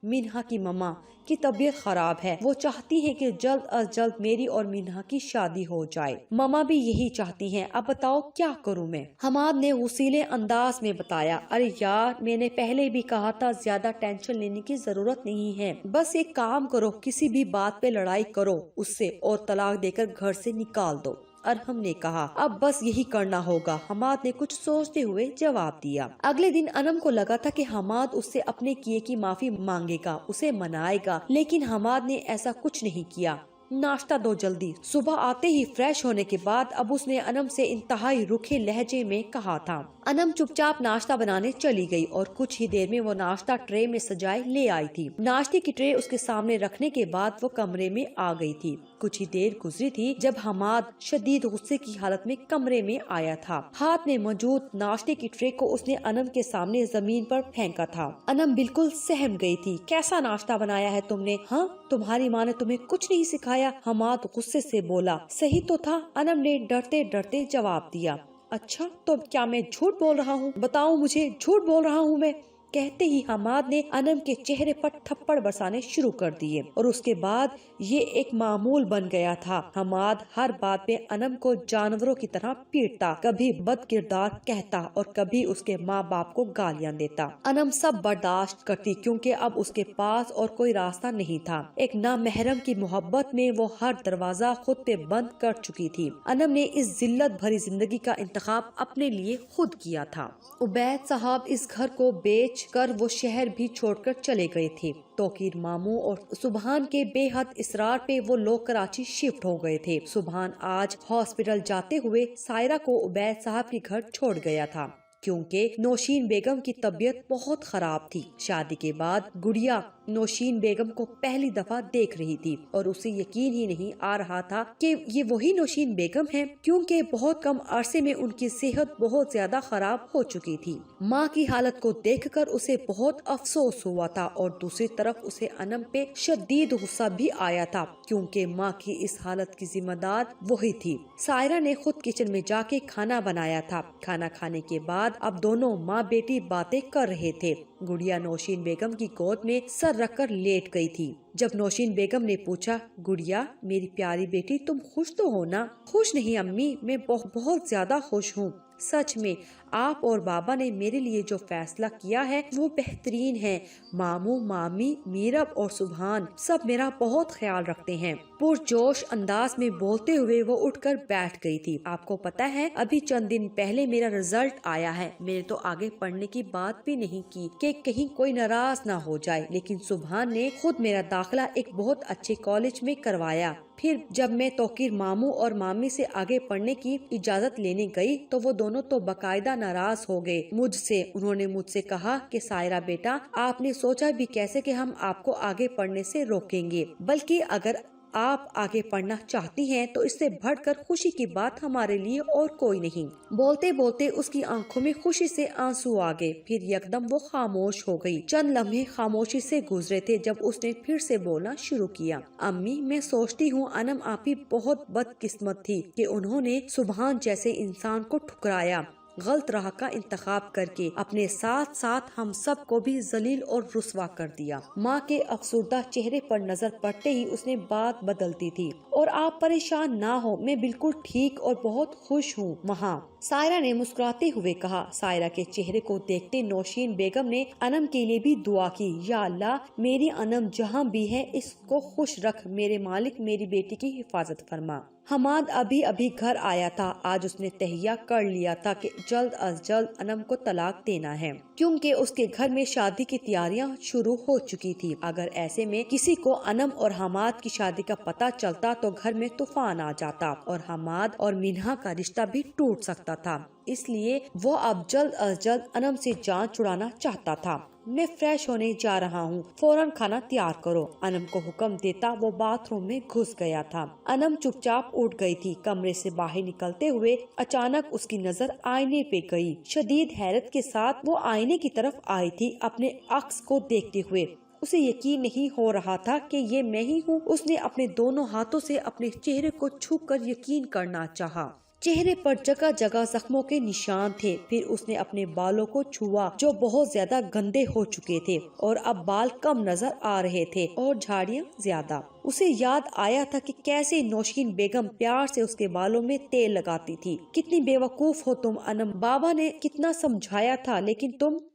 मिन्हा की मम्मा की तबीयत खराब है, वो चाहती है कि जल्द अज जल्द मेरी और मिन्हा की शादी हो जाए। मम्मा भी यही चाहती हैं। अब बताओ क्या करूँ मैं? हमाद ने उसीले अंदाज में बताया, अरे यार मैंने पहले भी कहा था, ज्यादा टेंशन लेने की जरूरत नहीं है। बस एक काम करो, किसी भी बात पे लड़ाई करो उससे और तलाक देकर घर से निकाल दो। अरहम ने कहा, अब बस यही करना होगा। हमाद ने कुछ सोचते हुए जवाब दिया। अगले दिन अनम को लगा था कि हमाद उससे अपने किए की माफी मांगेगा, उसे मनाएगा, लेकिन हमाद ने ऐसा कुछ नहीं किया। नाश्ता दो जल्दी। सुबह आते ही फ्रेश होने के बाद अब उसने अनम से इंतहाई रुखे लहजे में कहा था। अनम चुपचाप नाश्ता बनाने चली गई और कुछ ही देर में वो नाश्ता ट्रे में सजाए ले आई थी। नाश्ते की ट्रे उसके सामने रखने के बाद वो कमरे में आ गई थी। कुछ ही देर गुजरी थी जब हमाद शदीद गुस्से की हालत में कमरे में आया था। हाथ में मौजूद नाश्ते की ट्रे को उसने अनम के सामने जमीन पर फेंका था। अनम बिल्कुल सहम गई थी। कैसा नाश्ता बनाया है तुमने? हाँ, तुम्हारी माँ ने तुम्हें कुछ नहीं सिखाया? हमाद गुस्से से बोला। सही तो था, अनम ने डरते डरते जवाब दिया। अच्छा तो क्या मैं झूठ बोल रहा हूँ? बताओ मुझे, झूठ बोल रहा हूँ मैं? कहते ही हमाद ने अनम के चेहरे पर थप्पड़ बरसाने शुरू कर दिए और उसके बाद ये एक मामूल बन गया था। हमाद हर बात पे अनम को जानवरों की तरह पीटता, कभी बद किरदार कहता और कभी उसके माँ बाप को गालियाँ देता। अनम सब बर्दाश्त करती क्योंकि अब उसके पास और कोई रास्ता नहीं था। एक नामहरम की मोहब्बत में वो हर दरवाजा खुद पे बंद कर चुकी थी। अनम ने इस जिल्लत भरी जिंदगी का इंतखाब अपने लिए खुद किया था। उबैद साहब इस घर को बेच कर वो शहर भी छोड़कर चले गए थे। तोकीर मामू और सुबहान के बेहद इसरार पे वो लोग कराची शिफ्ट हो गए थे। सुबहान आज हॉस्पिटल जाते हुए सायरा को उबैद साहब के घर छोड़ गया था کیونکہ نوشین بیگم کی طبیعت بہت خراب تھی۔ شادی کے بعد گڑیا نوشین بیگم کو پہلی دفعہ دیکھ رہی تھی اور اسے یقین ہی نہیں آ رہا تھا کہ یہ وہی نوشین بیگم ہے، کیونکہ بہت کم عرصے میں ان کی صحت بہت زیادہ خراب ہو چکی تھی۔ ماں کی حالت کو دیکھ کر اسے بہت افسوس ہوا تھا اور دوسری طرف اسے انم پہ شدید غصہ بھی آیا تھا، کیونکہ ماں کی اس حالت کی ذمہ دار وہی تھی۔ سائرہ نے خود کچن میں جا کے کھانا بنایا تھا۔ کھانا کھانے کے بعد اب دونوں ماں بیٹی باتیں کر رہے تھے۔ گڑیا نوشین بیگم کی گود میں سر رکھ کر لیٹ گئی تھی۔ جب نوشین بیگم نے پوچھا، گڑیا میری پیاری بیٹی تم خوش تو ہو نا؟ خوش نہیں امی، میں بہت زیادہ خوش ہوں۔ سچ میں آپ اور بابا نے میرے لیے جو فیصلہ کیا ہے وہ بہترین ہے۔ ماموں، مامی، میرب اور سبحان سب میرا بہت خیال رکھتے ہیں۔ پرجوش انداز میں بولتے ہوئے وہ اٹھ کر بیٹھ گئی تھی۔ آپ کو پتا ہے ابھی چند دن پہلے میرا رزلٹ آیا ہے۔ میں نے تو آگے پڑھنے کی بات بھی نہیں کی کہ کہیں کوئی ناراض نہ ہو جائے، لیکن سبحان نے خود میرا داخلہ ایک بہت اچھے کالج میں کروایا۔ پھر جب میں توقیر ماموں اور مامی سے آگے پڑھنے کی اجازت لینے گئی تو وہ دونوں تو باقاعدہ ناراض ہو گئے مجھ سے۔ انہوں نے مجھ سے کہا کہ سائرہ بیٹا، آپ نے سوچا بھی کیسے کہ ہم آپ کو آگے پڑھنے سے روکیں گے، بلکہ اگر آپ آگے پڑھنا چاہتی ہیں تو اس سے بڑھ کر خوشی کی بات ہمارے لیے اور کوئی نہیں۔ بولتے بولتے اس کی آنکھوں میں خوشی سے آنسو آ گئے، پھر یکدم وہ خاموش ہو گئی۔ چند لمحے خاموشی سے گزرے تھے جب اس نے پھر سے بولنا شروع کیا۔ امی، میں سوچتی ہوں انم آپی بہت بد قسمت تھی کہ انہوں نے سبحان جیسے انسان کو ٹھکرایا، غلط راہ کا انتخاب کر کے اپنے ساتھ ساتھ ہم سب کو بھی ذلیل اور رسوا کر دیا۔ ماں کے افسردہ چہرے پر نظر پڑتے ہی اس نے بات بدلتی تھی۔ اور آپ پریشان نہ ہو، میں بالکل ٹھیک اور بہت خوش ہوں ماں، سائرہ نے مسکراتے ہوئے کہا۔ سائرہ کے چہرے کو دیکھتے نوشین بیگم نے انم کے لیے بھی دعا کی، یا اللہ میری انم جہاں بھی ہے اس کو خوش رکھ، میرے مالک میری بیٹی کی حفاظت فرما۔ حماد ابھی گھر آیا تھا۔ آج اس نے تہیہ کر لیا تھا کہ جلد از جلد انم کو طلاق دینا ہے، کیونکہ اس کے گھر میں شادی کی تیاریاں شروع ہو چکی تھی۔ اگر ایسے میں کسی کو انم اور حماد کی شادی کا پتہ چلتا تو گھر میں طوفان آ جاتا اور حماد اور مینہا کا رشتہ بھی ٹوٹ سکتا تھا۔ اس لیے وہ اب جلد از جلد انم سے جان چھڑانا چاہتا تھا۔ میں فریش ہونے جا رہا ہوں، فوراً کھانا تیار کرو، انم کو حکم دیتا وہ باتھ روم میں گھس گیا تھا۔ انم چپ چاپ اٹھ گئی تھی۔ کمرے سے باہر نکلتے ہوئے اچانک اس کی نظر آئینے پہ گئی۔ شدید حیرت کے ساتھ وہ آئینے کی طرف آئی تھی، اپنے عکس کو دیکھتے ہوئے۔ اسے یقین نہیں ہو رہا تھا کہ یہ میں ہی ہوں۔ اس نے اپنے دونوں ہاتھوں سے اپنے چہرے کو چھو کر یقین کرنا چاہا۔ چہرے پر جگہ جگہ زخموں کے نشان تھے۔ پھر اس نے اپنے بالوں کو چھوا جو بہت زیادہ گندے ہو چکے تھے اور اب بال کم نظر آ رہے تھے اور جھاڑیاں زیادہ۔ اسے یاد آیا تھا کہ کیسے نوشین بیگم پیار سے اس کے بالوں میں تیل لگاتی تھی۔ کتنی بے وقوف ہو تم انم، بابا نے کتنا سمجھایا تھا، لیکن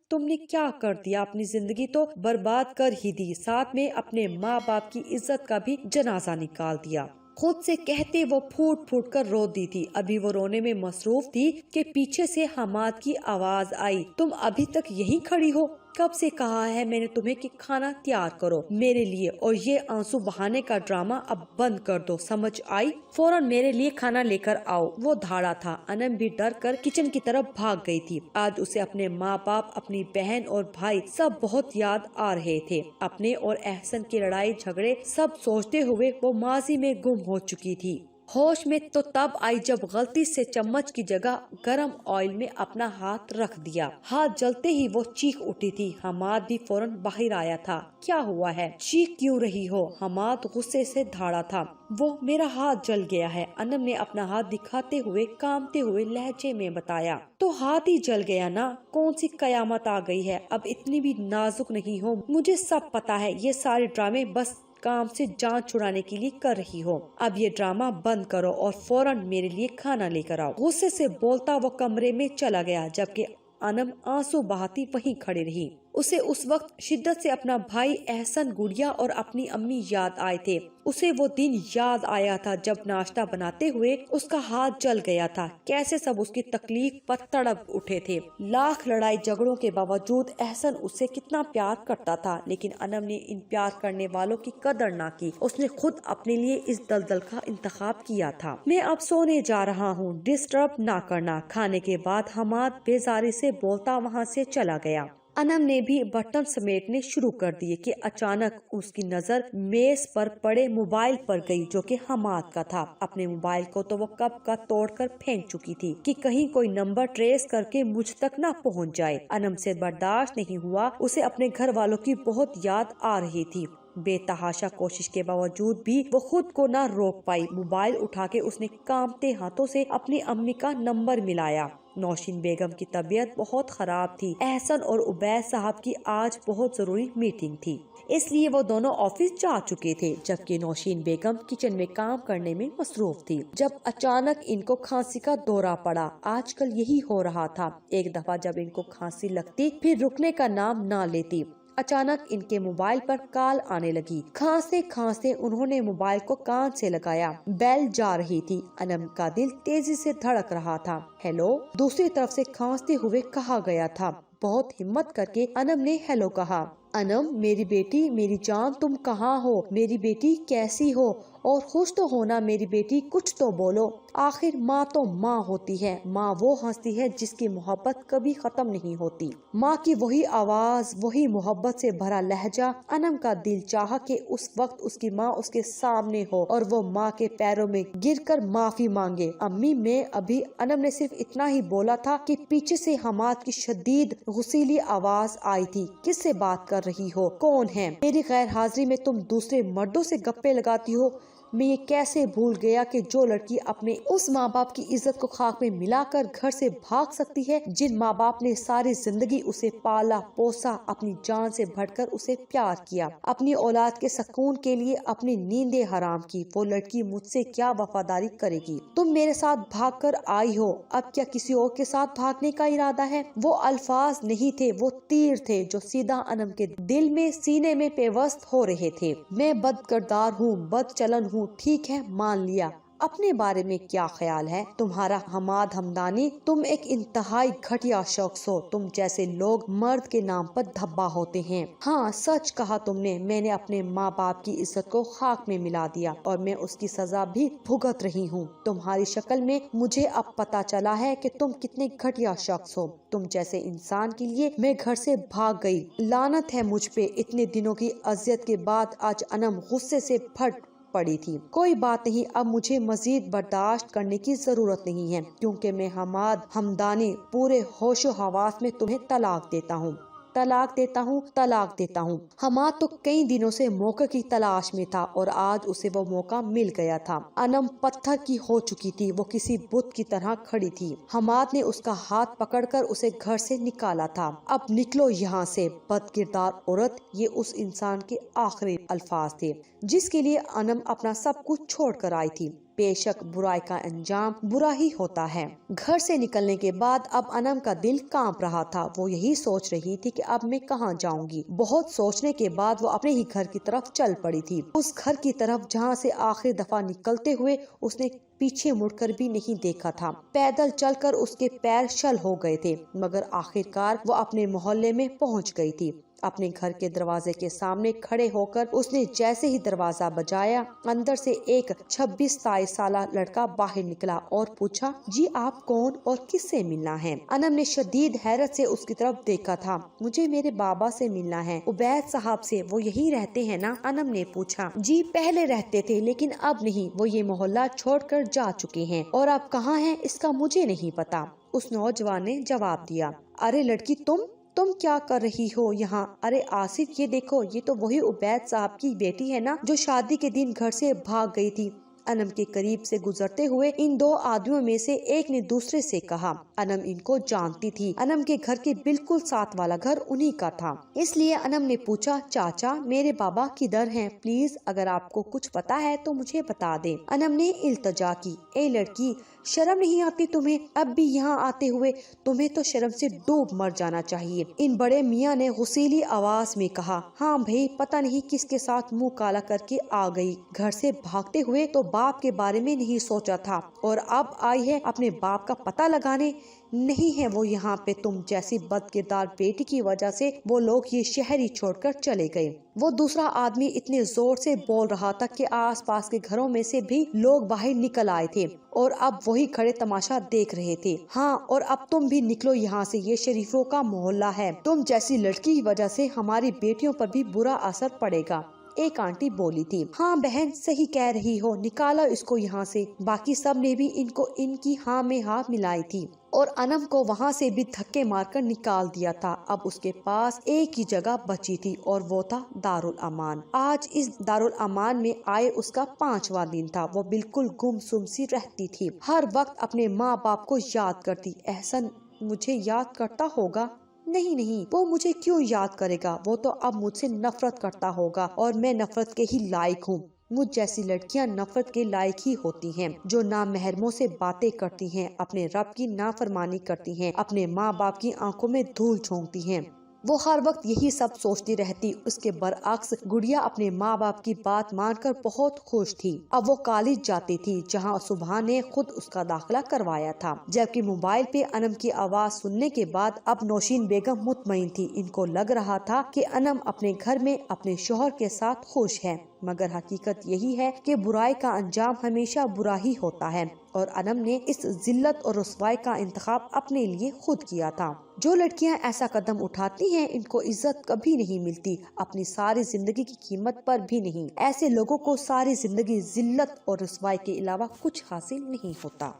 تم نے کیا کر دیا؟ اپنی زندگی تو برباد کر ہی دی، ساتھ میں اپنے ماں باپ کی عزت کا بھی جنازہ نکال دیا۔ خود سے کہتے وہ پھوٹ پھوٹ کر رو دی تھی۔ ابھی وہ رونے میں مصروف تھی کہ پیچھے سے حماد کی آواز آئی، تم ابھی تک یہی کھڑی ہو؟ کب سے کہا ہے میں نے تمہیں کہ کھانا تیار کرو میرے لیے، اور یہ آنسو بہانے کا ڈرامہ اب بند کر دو، سمجھ آئی؟ فوراً میرے لیے کھانا لے کر آؤ۔ وہ دھاڑا تھا۔ انم بھی ڈر کر کچن کی طرف بھاگ گئی تھی۔ آج اسے اپنے ماں باپ، اپنی بہن اور بھائی سب بہت یاد آ رہے تھے۔ اپنے اور احسن کی لڑائی جھگڑے سب سوچتے ہوئے وہ ماضی میں گم ہو چکی تھی۔ ہوش میں تو تب آئی جب غلطی سے چمچ کی جگہ گرم آئل میں اپنا ہاتھ رکھ دیا۔ ہاتھ جلتے ہی وہ چیخ اٹھی تھی۔ حماد بھی فوراً باہر آیا تھا۔ کیا ہوا ہے؟ چیخ کیوں رہی ہو؟ حماد غصے سے دھاڑا تھا۔ وہ میرا ہاتھ جل گیا ہے، انم نے اپنا ہاتھ دکھاتے ہوئے کانپتے ہوئے لہجے میں بتایا۔ تو ہاتھ ہی جل گیا نا، کون سی قیامت آ گئی ہے؟ اب اتنی بھی نازک نہیں ہو، مجھے سب پتا ہے، یہ سارے ڈرامے بس کام سے جان چھڑانے کے لیے کر رہی ہو۔ اب یہ ڈرامہ بند کرو اور فوراً میرے لیے کھانا لے کر آؤ۔ غصے سے بولتا وہ کمرے میں چلا گیا، جبکہ انم آنسو بہاتی وہیں کھڑی رہی۔ उसे उस वक्त शिद्दत से अपना भाई एहसन, गुड़िया और अपनी अम्मी याद आए थे। उसे वो दिन याद आया था जब नाश्ता बनाते हुए उसका हाथ जल गया था, कैसे सब उसकी तकलीफ पर तड़प उठे थे। लाख लड़ाई झगड़ों के बावजूद एहसन उससे कितना प्यार करता था, लेकिन अनम ने इन प्यार करने वालों की कदर ना की। उसने खुद अपने लिए इस दलदल का इंतखाब किया था। मैं अब सोने जा रहा हूँ, डिस्टर्ब ना करना। खाने के बाद हमाद बेजारी से बोलता वहाँ से चला गया। अनम ने भी बर्तन समेटने शुरू कर दिए कि अचानक उसकी नजर मेज पर पड़े मोबाइल पर गई, जो कि हमाद का था। अपने मोबाइल को तो वो कब का तोड़कर फेंक चुकी थी कि कहीं कोई नंबर ट्रेस करके मुझ तक ना पहुंच जाए। अनम से बर्दाश्त नहीं हुआ, उसे अपने घर वालों की बहुत याद आ रही थी। बेतहाशा कोशिश के बावजूद भी वो खुद को ना रोक पाई। मोबाइल उठा के उसने कांपते हाथों से अपनी अम्मी का नंबर मिलाया। नौशीन बेगम की तबीयत बहुत खराब थी। एहसन और उबैद साहब की आज बहुत जरूरी मीटिंग थी, इसलिए वो दोनों ऑफिस जा चुके थे, जबकि नौशीन बेगम किचन में काम करने में मसरूफ थी। जब अचानक इनको खांसी का दौरा पड़ा। आजकल यही हो रहा था, एक दफा जब इनको खांसी लगती फिर रुकने का नाम ना लेती। अचानक इनके मोबाइल पर कॉल आने लगी। खांसते खांसते उन्होंने मोबाइल को कान से लगाया। बेल जा रही थी। अनम का दिल तेजी से धड़क रहा था। हेलो, दूसरी तरफ से खांसते हुए कहा गया था। बहुत हिम्मत करके अनम ने हेलो कहा। अनम, मेरी बेटी, मेरी जान, तुम कहाँ हो? मेरी बेटी कैसी हो? और खुश तो होना मेरी बेटी, कुछ तो बोलो। आखिर माँ तो माँ होती है। माँ वो हंसती है जिसकी मोहब्बत कभी खत्म नहीं होती। माँ की वही आवाज, वही मोहब्बत से भरा लहजा। अनम का दिल चाहा कि उस वक्त उसकी माँ उसके सामने हो और वो माँ के पैरों में गिरकर माफी मांगे। अम्मी, मैं अभी। अनम ने सिर्फ इतना ही बोला था कि पीछे से हमाद की शदीद गुस्सीली आवाज आई थी। किससे बात कर रही हो? कौन है? मेरी गैर हाजिरी में तुम दूसरे मर्दों से गप्पे लगाती हो? मैं ये कैसे भूल गया कि जो लड़की अपने उस माँ बाप की इज्जत को खाक में मिलाकर घर से भाग सकती है, जिन माँ बाप ने सारी जिंदगी उसे पाला पोसा, अपनी जान से बढ़कर उसे प्यार किया, अपनी औलाद के सुकून के लिए अपनी नींदें हराम की, वो लड़की मुझसे क्या वफादारी करेगी? तुम मेरे साथ भाग कर आई हो, अब क्या किसी और के साथ भागने का इरादा है? वो अल्फाज नहीं थे, वो तीर थे जो सीधा अनम के दिल में, सीने में पेवस्त हो रहे थे। मैं बदकिरदार हूँ, बदचलन हूँ, ठीक है, मान लिया। अपने बारे में क्या ख्याल है तुम्हारा हमाद हमदानी? तुम एक इंतहाई घटिया शख्स हो। तुम जैसे लोग मर्द के नाम पर धब्बा होते हैं। हाँ, सच कहा तुमने। मैंने अपने माँ बाप की इज्जत को खाक में मिला दिया और मैं उसकी सजा भी भुगत रही हूँ। तुम्हारी शक्ल में मुझे अब पता चला है कि तुम कितने घटिया शख्स हो। तुम जैसे इंसान के लिए मैं घर से भाग गई। लानत है मुझ पे। इतने दिनों की अजियत के बाद आज अनम गुस्से से फट पड़ी थी। कोई बात नहीं, अब मुझे मजीद बर्दाश्त करने की जरूरत नहीं है, क्योंकि मैं हमाद हमदानी पूरे होशो हवास में तुम्हें तलाक देता हूँ, तलाक देता हूँ, तलाक देता हूँ। हमाद तो कई दिनों से मौके की तलाश में था और आज उसे वो मौका मिल गया था। अनम पत्थर की हो चुकी थी, वो किसी बुत की तरह खड़ी थी। हमाद ने उसका हाथ पकड़कर उसे घर से निकाला था। अब निकलो यहाँ से, बदकिरदार औरत। ये उस इंसान के आखिरी अल्फाज थे जिसके लिए अनम अपना सब कुछ छोड़ कर आई थी। बेशक बुराई का अंजाम बुरा ही होता है। घर से निकलने के बाद अब अनम का दिल कांप रहा था। वो यही सोच रही थी कि अब मैं कहाँ जाऊंगी। बहुत सोचने के बाद वो अपने ही घर की तरफ चल पड़ी थी, उस घर की तरफ जहाँ से आखिरी दफा निकलते हुए उसने पीछे मुड़कर भी नहीं देखा था। पैदल चलकर उसके पैर शल हो गए थे, मगर आखिरकार वो अपने मोहल्ले में पहुँच गई थी। अपने घर के दरवाजे के सामने खड़े होकर उसने जैसे ही दरवाजा बजाया, अंदर से एक 26-27 साला लड़का बाहर निकला और पूछा, जी आप कौन और किससे मिलना है? अनम ने शदीद हैरत से उसकी तरफ देखा था। मुझे मेरे बाबा से मिलना है, उबैद साहब से। वो यही रहते हैं ना? अनम ने पूछा। जी पहले रहते थे, लेकिन अब नहीं। वो ये मोहल्ला छोड़कर जा चुके हैं और अब कहाँ हैं इसका मुझे नहीं पता, उस नौजवान ने जवाब दिया। अरे लड़की, तुम क्या कर रही हो यहाँ? अरे आसिफ, ये देखो, ये तो वही उबैद साहब की बेटी है ना, जो शादी के दिन घर से भाग गई थी। انم کے قریب سے گزرتے ہوئے ان دو آدمیوں میں سے ایک نے دوسرے سے کہا۔ انم ان کو جانتی تھی۔ انم کے گھر کے بالکل ساتھ والا گھر انہی کا تھا، اس لیے انم نے پوچھا، چاچا میرے بابا کدھر ہیں؟ پلیز اگر آپ کو کچھ پتا ہے تو مجھے بتا دیں۔ انم نے التجا کی، اے لڑکی، شرم نہیں آتی تمہیں اب بھی یہاں آتے ہوئے؟ تمہیں تو شرم سے ڈوب مر جانا چاہیے۔ ان بڑے میاں نے غصیلی آواز میں کہا، ہاں بھائی، پتہ نہیں کس کے ساتھ منہ کالا کر کے آ گئی، گھر سے بھاگتے ہوئے تو باپ کے بارے میں نہیں سوچا تھا اور اب آئی ہے اپنے باپ کا پتہ لگانے۔ نہیں ہے وہ یہاں پہ، تم جیسی بد کردار بیٹی کی وجہ سے وہ لوگ یہ شہر ہی چھوڑ کر چلے گئے۔ وہ دوسرا آدمی اتنے زور سے بول رہا تھا کہ آس پاس کے گھروں میں سے بھی لوگ باہر نکل آئے تھے اور اب وہی کھڑے تماشا دیکھ رہے تھے۔ ہاں، اور اب تم بھی نکلو یہاں سے، یہ شریفوں کا محلہ ہے، تم جیسی لڑکی کی وجہ سے ہماری بیٹیوں پر بھی برا اثر پڑے گا۔ ایک آنٹی بولی تھی، ہاں بہن صحیح کہہ رہی ہو، نکالا اس کو یہاں سے۔ باقی سب نے بھی ان کو ان کی ہاں میں ہاں ملائی تھی اور انم کو وہاں سے بھی دھکے مار کر نکال دیا تھا۔ اب اس کے پاس ایک ہی جگہ بچی تھی اور وہ تھا دارالامان۔ آج اس دارالامان میں آئے اس کا 5واں دن تھا۔ وہ بالکل گم سم سی رہتی تھی، ہر وقت اپنے ماں باپ کو یاد کرتی۔ احسن مجھے یاد کرتا ہوگا؟ نہیں، وہ مجھے کیوں یاد کرے گا؟ وہ تو اب مجھ سے نفرت کرتا ہوگا اور میں نفرت کے ہی لائق ہوں۔ مجھ جیسی لڑکیاں نفرت کے لائق ہی ہوتی ہیں، جو نامحرموں سے باتیں کرتی ہیں، اپنے رب کی نافرمانی کرتی ہیں، اپنے ماں باپ کی آنکھوں میں دھول جھونکتی ہیں۔ وہ ہر وقت یہی سب سوچتی رہتی۔ اس کے برعکس گڑیا اپنے ماں باپ کی بات مان کر بہت خوش تھی۔ اب وہ کالج جاتی تھی جہاں صبح نے خود اس کا داخلہ کروایا تھا، جبکہ موبائل پہ انم کی آواز سننے کے بعد اب نوشین بیگم مطمئن تھی۔ ان کو لگ رہا تھا کہ انم اپنے گھر میں اپنے شوہر کے ساتھ خوش ہے، مگر حقیقت یہی ہے کہ برائی کا انجام ہمیشہ برا ہی ہوتا ہے اور انم نے اس ذلت اور رسوائی کا انتخاب اپنے لیے خود کیا تھا۔ جو لڑکیاں ایسا قدم اٹھاتی ہیں ان کو عزت کبھی نہیں ملتی، اپنی ساری زندگی کی قیمت پر بھی نہیں۔ ایسے لوگوں کو ساری زندگی ذلت اور رسوائی کے علاوہ کچھ حاصل نہیں ہوتا۔